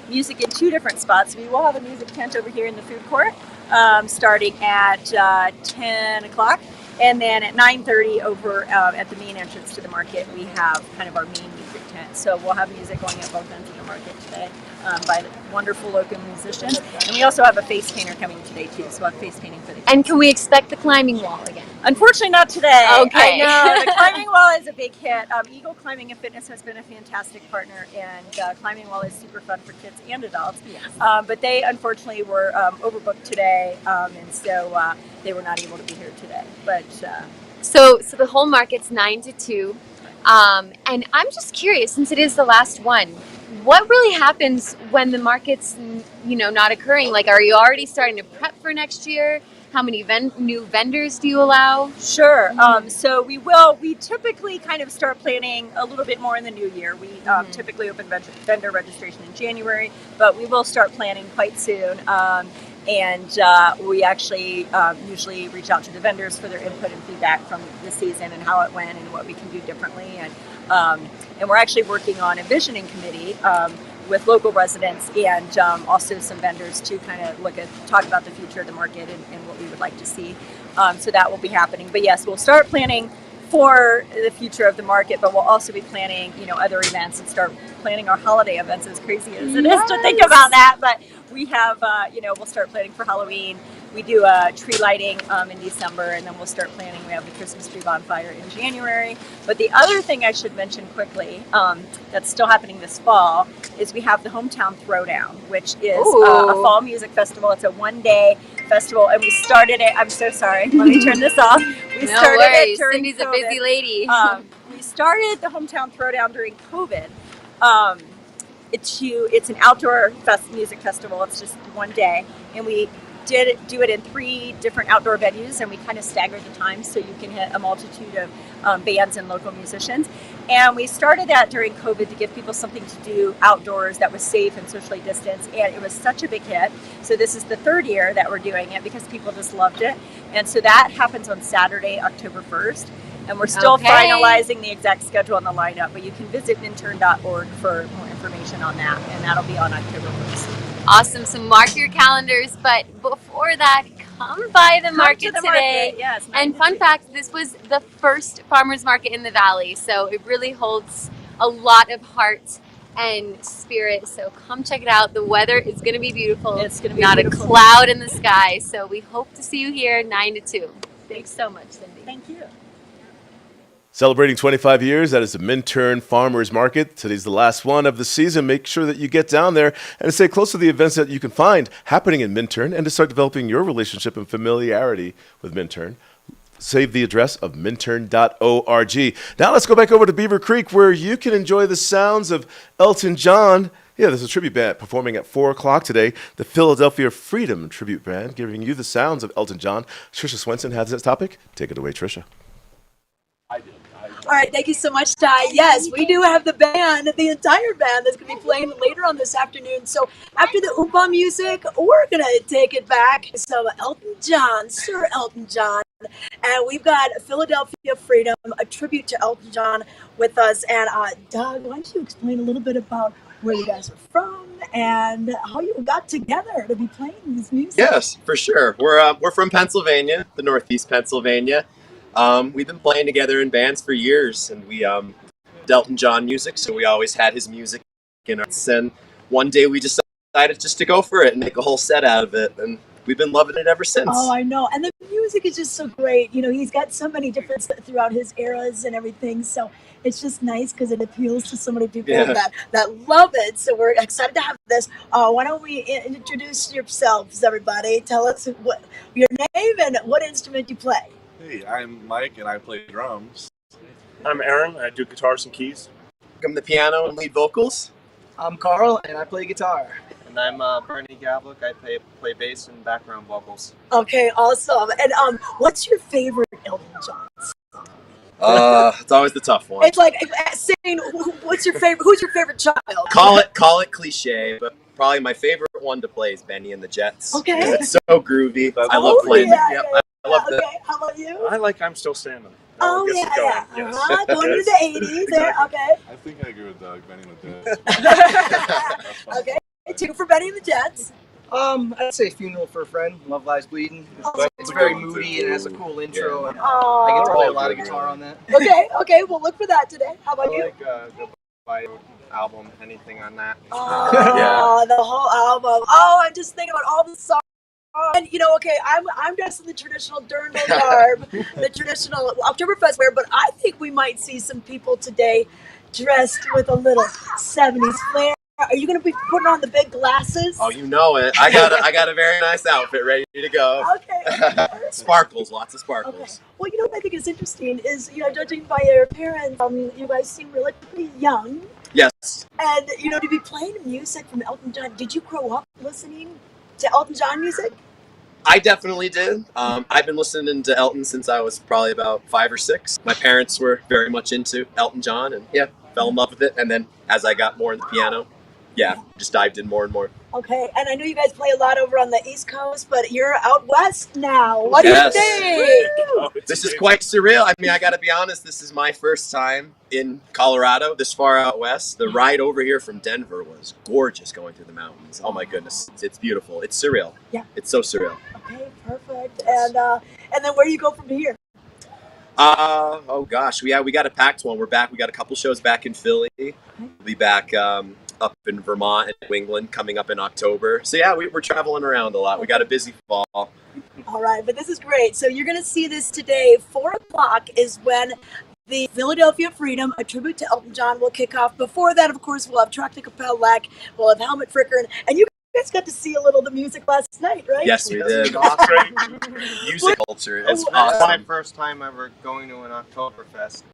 music in two different spots. We will have a music tent over here in the food court starting at 10 o'clock. And then at 9:30 over at the main entrance to the market, we have kind of our main music tent. So we'll have music going at both ends of the market today by wonderful local musicians. And we also have a face painter coming today too, so we'll have face painting for the kids. And can we expect the climbing wall again? Unfortunately, not today. Okay. I know. The climbing wall is a big hit. Eagle Climbing and Fitness has been a fantastic partner, and climbing wall is super fun for kids and adults. Yes. But they unfortunately were overbooked today, and so they were not able to be here today. But So the whole market's 9 to 2. And I'm just curious, since it is the last one, what really happens when the market's not occurring? Like, are you already starting to prep for next year? How many new vendors do you allow? Sure. So we typically kind of start planning a little bit more in the new year. We typically open vendor registration in January, but we will start planning quite soon. And we actually usually reach out to the vendors for their input and feedback from the season and how it went and what we can do differently. And we're actually working on a visioning committee with local residents and also some vendors to kind of talk about the future of the market and what we would like to see. So that will be happening. But yes, we'll start planning for the future of the market, but we'll also be planning, other events and start planning our holiday events, as crazy as it is to think about that. But we have, we'll start planning for Halloween. We do tree lighting in December, and then we'll start planning. We have the Christmas tree bonfire in January. But the other thing I should mention quickly that's still happening this fall is we have the Hometown Throwdown, which is a fall music festival. It's a one-day festival, and we started it. I'm so sorry. Let me turn this off. We started it during Cindy's COVID. a busy lady. We started the Hometown Throwdown during COVID. It's an outdoor music festival. It's just one day, and we do it in 3 different outdoor venues, and we kind of staggered the times so you can hit a multitude of bands and local musicians. And we started that during COVID to give people something to do outdoors that was safe and socially distanced, and it was such a big hit. So this is the 3rd year that we're doing it because people just loved it. And so that happens on Saturday, October 1st. And we're still finalizing the exact schedule and the lineup, but you can visit minturn.org for more information on that, and that'll be on October 1st. Awesome. So mark your calendars. But before that, come by the market today. Yes, and fun fact, this was the first farmers market in the Valley. So it really holds a lot of heart and spirit. So come check it out. The weather is going to be beautiful. It's going to be not beautiful. a cloud in the sky. So we hope to see you here 9 to 2. Thanks so much, Cindy. Thank you. Celebrating 25 years, that is the Minturn Farmers Market. Today's the last one of the season. Make sure that you get down there and stay close to the events that you can find happening in Minturn and to start developing your relationship and familiarity with Minturn. Save the address of minturn.org. Now let's go back over to Beaver Creek where you can enjoy the sounds of Elton John. Yeah, there's a tribute band performing at 4 o'clock today. The Philadelphia Freedom Tribute Band giving you the sounds of Elton John. Trisha Swenson has this topic. Take it away, Trisha. All right, thank you so much, Ty. Yes, we do have the band, the entire band that's going to be playing later on this afternoon. So after the Oompa music, we're going to take it back. So Elton John, Sir Elton John. And we've got Philadelphia Freedom, a tribute to Elton John with us. And Doug, why don't you explain a little bit about where you guys are from and how you got together to be playing this music? Yes, for sure. We're from Pennsylvania, the Northeast Pennsylvania. We've been playing together in bands for years, and we Elton John music, so we always had his music in us. And one day we decided just to go for it and make a whole set out of it, and we've been loving it ever since. Oh, I know. And the music is just so great. You know, he's got so many different throughout his eras and everything. So it's just nice because it appeals to so many people that love it. So we're excited to have this. Why don't we introduce yourselves, everybody? Tell us what your name and what instrument you play. Hey, I'm Mike and I play drums. I'm Aaron. I do guitars and keys. I'm the piano and lead vocals. I'm Carl and I play guitar. And I'm Bernie Gavlik. I play bass and background vocals. Okay, awesome. And what's your favorite Elton John song? It's always the tough one. It's like saying, what's your favorite? Who's your favorite child? Call it cliche, but probably my favorite one to play is Benny and the Jets. Okay. It's so groovy. I love playing it. Yep, I love that. Okay, how about you? I like I'm Still Standing. Oh, Gets it going. Yes. Going into the 80s there, okay. I think I agree with Doug, Benny and the Jets. Okay, 2 for Benny and the Jets. I'd say Funeral for a Friend, Love Lies Bleeding. It's very moody and has a cool intro, and Aww. I get to play a lot of guitar on that. Okay, we'll look for that today. How about you? I like Goodbye album, anything on that. Oh, the whole album. Oh, I'm just thinking about all the songs. And okay, I'm dressed in the traditional Dirndl garb, the traditional Oktoberfest wear, but I think we might see some people today dressed with a little 70s flair. Are you going to be putting on the big glasses? Oh, you know it. I got a very nice outfit ready to go. Okay. Sparkles, lots of sparkles. Okay. Well, what I think is interesting is, judging by your appearance, you guys seem relatively young. Yes. And, to be playing music from Elton John, did you grow up listening to Elton John music? I definitely did. I've been listening to Elton since I was probably about 5 or 6. My parents were very much into Elton John, and fell in love with it. And then as I got more in the piano, just dived in more and more. Okay, and I know you guys play a lot over on the East Coast, but you're out west now. What do you think? This is quite surreal. I mean, I got to be honest, this is my first time in Colorado, this far out west. The ride over here from Denver was gorgeous going through the mountains. Oh my goodness, it's beautiful. It's surreal. Yeah. It's so surreal. Okay, perfect. And then where do you go from here? Oh gosh, we got a packed one. We're back. We got a couple shows back in Philly. We'll be back up in Vermont and New England coming up in October. So we're traveling around a lot. We got a busy fall. All right, but this is great. So you're going to see this today. 4 o'clock is when the Philadelphia Freedom, a tribute to Elton John, will kick off. Before that, of course, we'll have Track the Capella, we'll have Helmet Fricker, and you guys got to see a little of the music last night, right? Yes, we did. Music culture. It's awesome. That's my first time ever going to an Oktoberfest.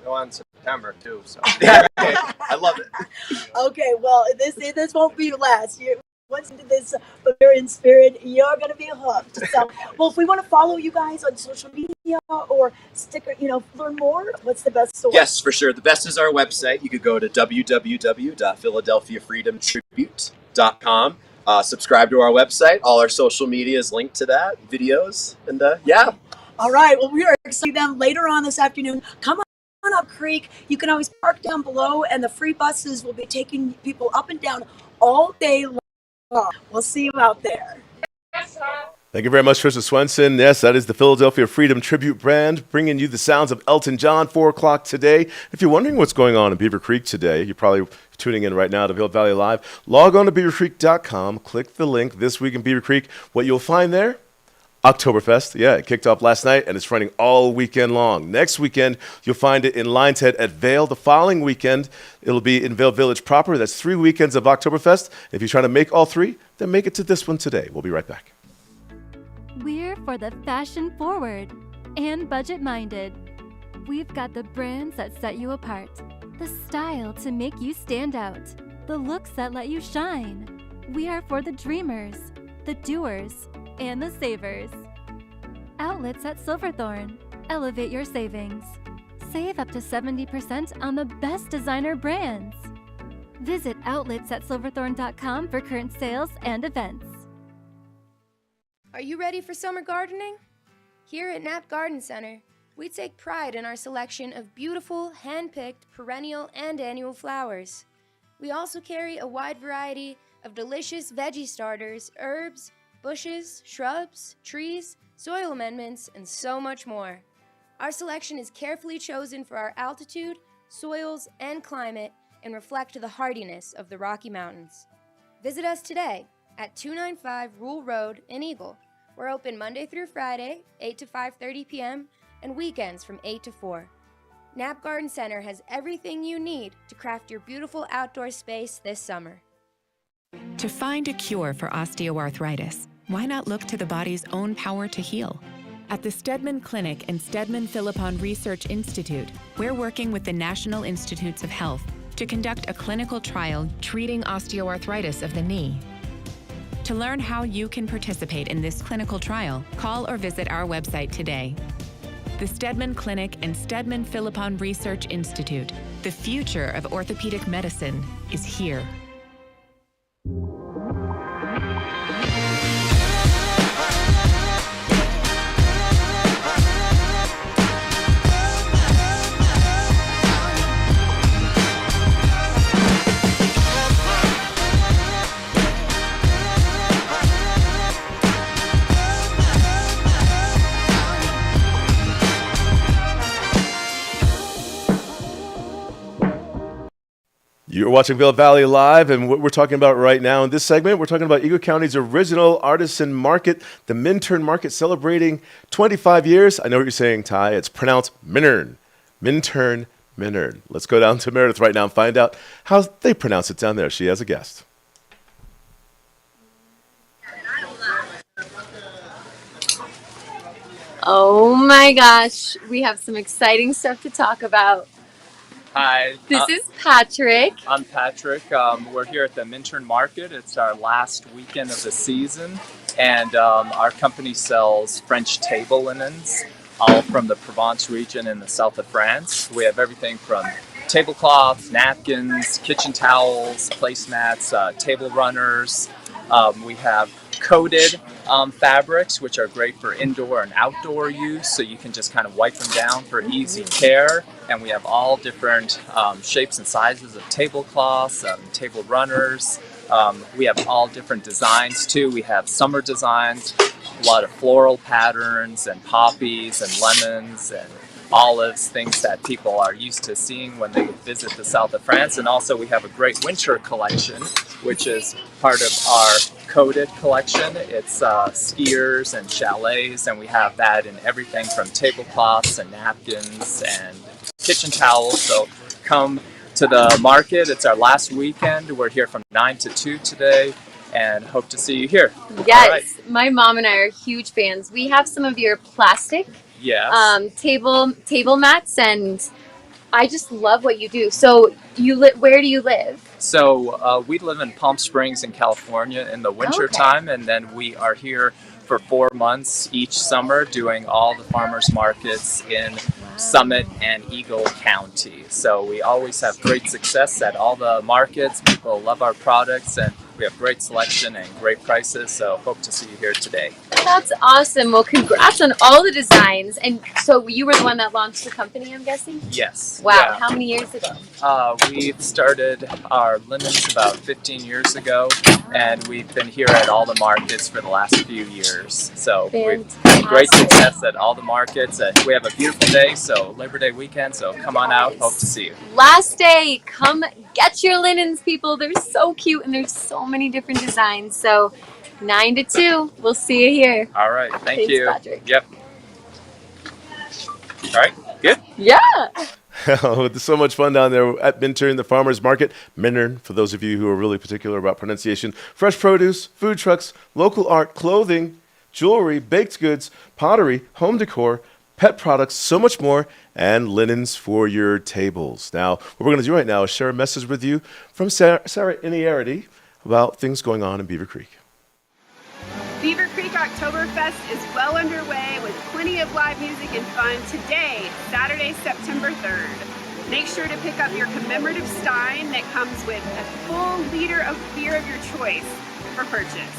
In September too, so I love it. Okay, well, this won't be last. Once into this, but you're in spirit, you're gonna be hooked. So, well, if we want to follow you guys on social media or learn more, what's the best source? Yes, for sure. The best is our website. You could go to www.philadelphiafreedomtribute.com. Subscribe to our website. All our social media is linked to that, videos, and All right, well, we are excited them later on this afternoon. Come on up Creek. You can always park down below, and the free buses will be taking people up and down all day long. We'll see you out there. Thank you very much, Trisha Swenson. Yes, that is the Philadelphia Freedom Tribute Band, bringing you the sounds of Elton John, 4 o'clock today. If you're wondering what's going on in Beaver Creek today, you're probably tuning in right now to Vail Valley Live. Log on to beavercreek.com, click the link, This Week in Beaver Creek. What you'll find there, Oktoberfest. It kicked off last night, and it's running all weekend long. Next weekend, you'll find it in Lions Head at Vail. The following weekend, it'll be in Vail Village proper. That's 3 weekends of Oktoberfest. If you're trying to make all 3, then make it to this one today. We'll be right back. We're for the fashion forward and budget minded. We've got the brands that set you apart, the style to make you stand out, the looks that let you shine. We are for the dreamers, the doers, and the savers. Outlets at Silverthorne. Elevate your savings. Save up to 70% on the best designer brands. Visit outlets at silverthorne.com for current sales and events. Are you ready for summer gardening? Here at Knapp Garden Center, we take pride in our selection of beautiful, hand-picked, perennial and annual flowers. We also carry a wide variety of delicious veggie starters, herbs, bushes, shrubs, trees, soil amendments, and so much more. Our selection is carefully chosen for our altitude, soils, and climate and reflect the hardiness of the Rocky Mountains. Visit us today at 295 Rule Road in Eagle. We're open Monday through Friday, 8 to 5:30 p.m., and weekends from 8 to 4. Knapp Garden Center has everything you need to craft your beautiful outdoor space this summer. To find a cure for osteoarthritis, why not look to the body's own power to heal? At the Stedman Clinic and Stedman Philippon Research Institute, we're working with the National Institutes of Health to conduct a clinical trial treating osteoarthritis of the knee. To learn how you can participate in this clinical trial, call or visit our website today. The Stedman Clinic and Stedman Philippon Research Institute. The future of orthopedic medicine is here. You're watching Vail Valley Live, and what we're talking about right now in this segment, we're talking about Eagle County's original artisan market, the Minturn Market, celebrating 25 years. I know what you're saying, Ty. It's pronounced Minturn. Minturn, Minturn. Let's go down to Meredith right now and find out how they pronounce it down there. She has a guest. Oh my gosh, we have some exciting stuff to talk about. Hi. This is Patrick. I'm Patrick. We're here at the Minturn Market. It's our last weekend of the season, and our company sells French table linens, all from the Provence region in the south of France. We have everything from tablecloths, napkins, kitchen towels, placemats, table runners. We have coated fabrics, which are great for indoor and outdoor use, so you can just kind of wipe them down for easy care. And we have all different shapes and sizes of tablecloths, table runners. We have all different designs too. We have summer designs, a lot of floral patterns and poppies and lemons and olives, things that people are used to seeing when they visit the south of France. And also we have a great winter collection, which is part of our coated collection. It's skiers and chalets, and we have that in everything from tablecloths and napkins and kitchen towels. So come to the market. It's our last weekend. We're here from 9 to 2 today, and hope to see you here. Yes, Right. my mom and I are huge fans. We have some of your plastic Yes. table mats, and I just love what you do. So where do you live? So we live in Palm Springs in California in the winter time, and then we are here for 4 months each summer doing all the farmers markets in Summit and Eagle County. So we always have great success at all the markets. People love our products, and we have great selection and great prices. So hope to see you here today. That's awesome. Well, congrats on all the designs. And so you were the one that launched the company, I'm guessing? Yes. Wow. Yeah. How many years ago? We started our linens about 15 years ago, and we've been here at all the markets for the last few years. So we've had great success at all the markets. We have a beautiful day, so Labor Day weekend, so come on out. Hope to see you. Last day, come get your linens, people. They're so cute, and there's so many different designs. So 9 to 2, we'll see you here. All right. Thanks, you. Patrick. Yep. All right. Good? Yeah. There's so much fun down there at Minturn, the farmers market. Minturn, for those of you who are really particular about pronunciation. Fresh produce, food trucks, local art, clothing, jewelry, baked goods, pottery, home decor, pet products, so much more, and linens for your tables. Now, what we're going to do right now is share a message with you from Sarah Iniarity about things going on in Beaver Creek. Beaver Creek Oktoberfest is well underway with plenty of live music and fun today, Saturday, September 3rd. Make sure to pick up your commemorative stein that comes with a full liter of beer of your choice for purchase.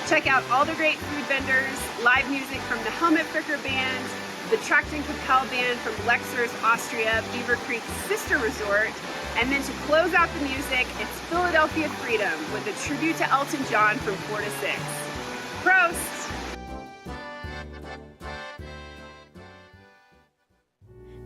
Check out all the great food vendors, live music from the Helmet Fricker Band, the Trachten Kapell Band from Lexers, Austria, Beaver Creek's sister resort, and then to close out the music, it's Philadelphia Freedom with a tribute to Elton John from 4 to 6. Prost!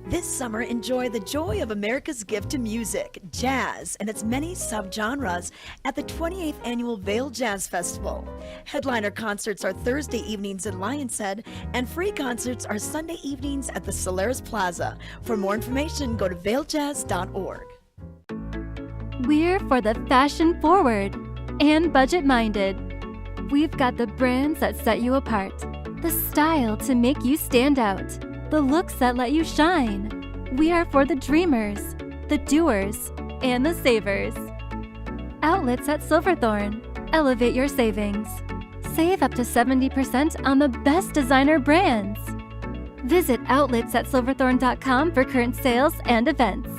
This summer, enjoy the joy of America's gift to music, jazz, and its many subgenres at the 28th Annual Vail Jazz Festival. Headliner concerts are Thursday evenings in Lion's Head, and free concerts are Sunday evenings at the Solaris Plaza. For more information, go to vailjazz.org. We're for the fashion forward and budget minded. We've got the brands that set you apart, the style to make you stand out, the looks that let you shine. We are for the dreamers, the doers, and the savers. Outlets at Silverthorne. Elevate your savings. Save up to 70% on the best designer brands. Visit outlets@silverthorne.com for current sales and events.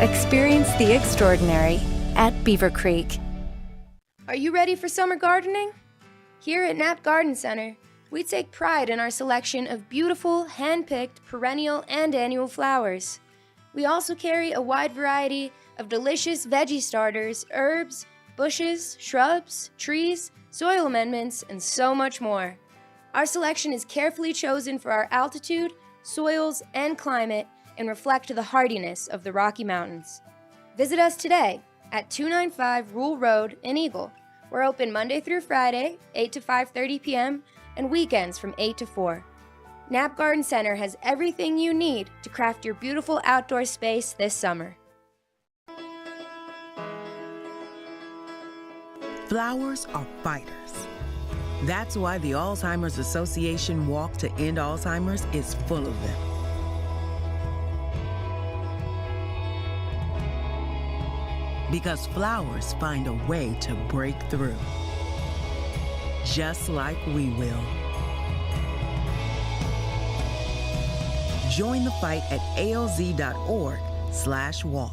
Experience the extraordinary at Beaver Creek. Are you ready for summer gardening? Here at Knapp Garden Center, we take pride in our selection of beautiful, hand-picked, perennial and annual flowers. We also carry a wide variety of delicious veggie starters, herbs, bushes, shrubs, trees, soil amendments, and so much more. Our selection is carefully chosen for our altitude, soils, and climate and reflect the hardiness of the Rocky Mountains. Visit us today at 295 Rule Road in Eagle. We're open Monday through Friday, 8 to 5:30 p.m., and weekends from 8 to 4. Knapp Garden Center has everything you need to craft your beautiful outdoor space this summer. Flowers are fighters. That's why the Alzheimer's Association Walk to End Alzheimer's is full of them. Because flowers find a way to break through. Just like we will. Join the fight at alz.org/walk.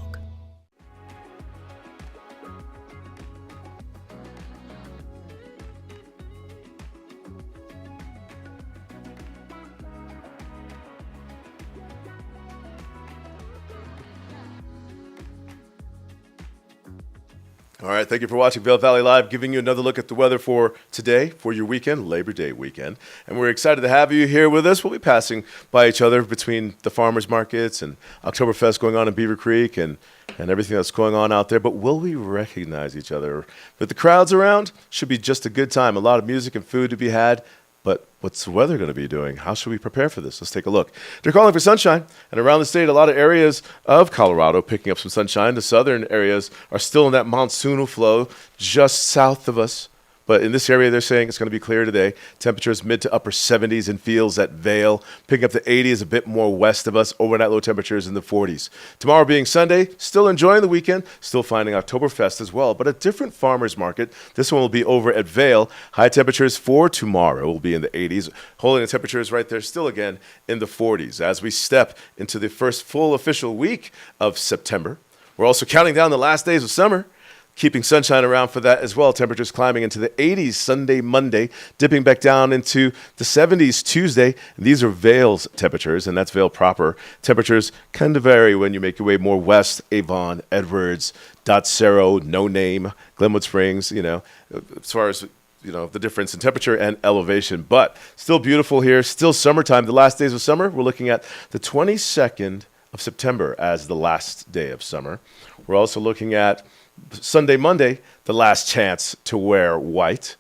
All right, thank you for watching Vail Valley Live, giving you another look at the weather for today, for your weekend, Labor Day weekend. And we're excited to have you here with us. We'll be passing by each other between the farmers markets and Oktoberfest going on in Beaver Creek and everything that's going on out there. But will we recognize each other? With the crowds around, should be just a good time. A lot of music and food to be had. But what's the weather going to be doing? How should we prepare for this? Let's take a look. They're calling for sunshine. And around the state, a lot of areas of Colorado picking up some sunshine. The southern areas are still in that monsoonal flow just south of us. But in this area, they're saying it's going to be clear today. Temperatures mid to upper 70s in Fields at Vail. Picking up to 80s a bit more west of us. Overnight low temperatures in the 40s. Tomorrow being Sunday, still enjoying the weekend. Still finding Oktoberfest as well. But a different farmer's market. This one will be over at Vail. High temperatures for tomorrow will be in the 80s. Holding the temperatures right there still again in the 40s. As we step into the first full official week of September. We're also counting down the last days of summer. Keeping sunshine around for that as well. Temperatures climbing into the 80s Sunday, Monday, dipping back down into the 70s Tuesday. And these are Vail's temperatures, and that's Vail proper. Temperatures kind of vary when you make your way more west. Avon, Edwards, Dot Cerro, No Name, Glenwood Springs, as far as the difference in temperature and elevation. But still beautiful here, still summertime. The last days of summer, we're looking at the 22nd of September as the last day of summer. We're also looking at Sunday, Monday, the last chance to wear white.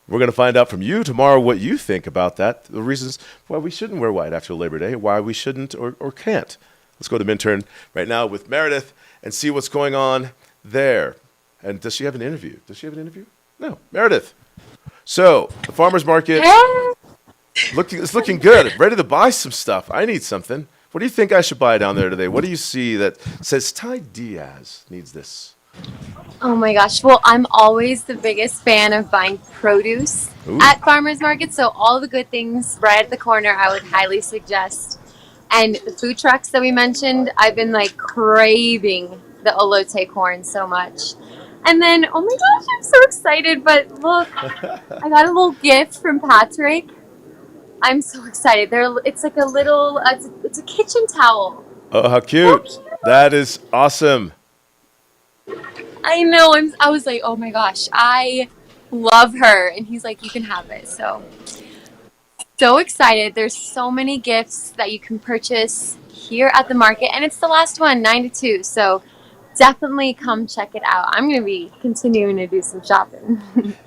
We're going to find out from you tomorrow what you think about that, the reasons why we shouldn't wear white after Labor Day, why we shouldn't or can't. Let's go to Minturn right now with Meredith and see what's going on there. And does she have an interview? No. Meredith. So, the farmer's market, it's looking good. Ready to buy some stuff. I need something. What do you think I should buy down there today? What do you see that says Ty Diaz needs this? Oh my gosh. Well, I'm always the biggest fan of buying produce at farmers markets. So all the good things right at the corner, I would highly suggest. And the food trucks that we mentioned, I've been like craving the elote corn so much. And then, oh my gosh, I'm so excited. But look, I got a little gift from Patrick. I'm so excited. It's like a little, it's a kitchen towel. Oh, how cute. That is awesome. I know. I was like, oh my gosh, I love her. And he's like, you can have it. So excited. There's so many gifts that you can purchase here at the market. And it's the last one, 9 to 2. So definitely come check it out. I'm going to be continuing to do some shopping.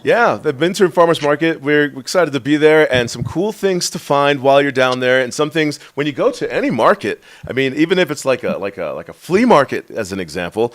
Yeah, the Minturn Farmers Market, we're excited to be there, and some cool things to find while you're down there, and some things when you go to any market. I mean, even if it's like a flea market, as an example,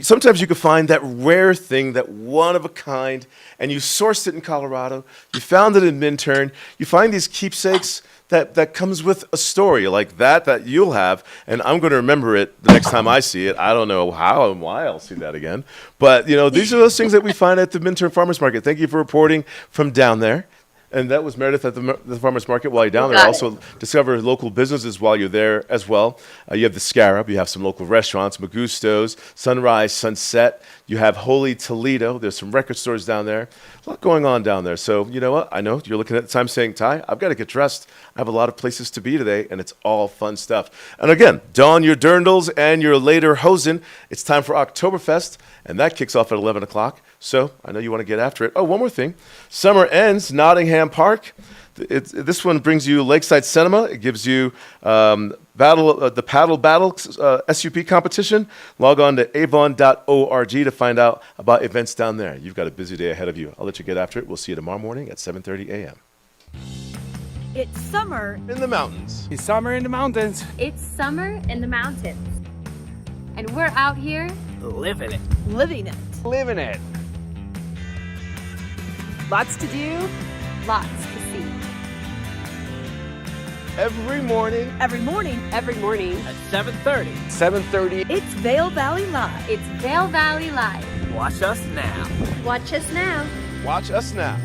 sometimes you can find that rare thing, that one of a kind, and you sourced it in Colorado, you found it in Minturn, you find these keepsakes that comes with a story like that you'll have, and I'm going to remember it the next time I see it. I don't know how and why I'll see that again. But, these are those things that we find at the Minturn Farmers Market. Thank you for reporting from down there. And that was Meredith at the farmers market. While you're down there, also discover local businesses while you're there as well. You have the Scarab. You have some local restaurants, Magusto's, Sunrise, Sunset. You have Holy Toledo. There's some record stores down there. A lot going on down there. So you know what? I know you're looking at the time saying, Ty, I've got to get dressed. I have a lot of places to be today, and it's all fun stuff. And again, don your dirndls and your later hosen. It's time for Oktoberfest, and that kicks off at 11 o'clock. So I know you want to get after it. Oh, one more thing. Summer ends, Nottingham Park. This one brings you Lakeside Cinema. It gives you the Paddle Battle SUP competition. Log on to avon.org to find out about events down there. You've got a busy day ahead of you. I'll let you get after it. We'll see you tomorrow morning at 7:30 a.m. It's summer in the mountains. It's summer in the mountains. It's summer in the mountains. And we're out here Living it. living it. Living it. Lots to do. lots to see. Every morning. Every morning. Every morning. At 7:30. 7:30. It's Vail Valley Live. It's Vail Valley Live. Watch us now. Watch us now. Watch us now.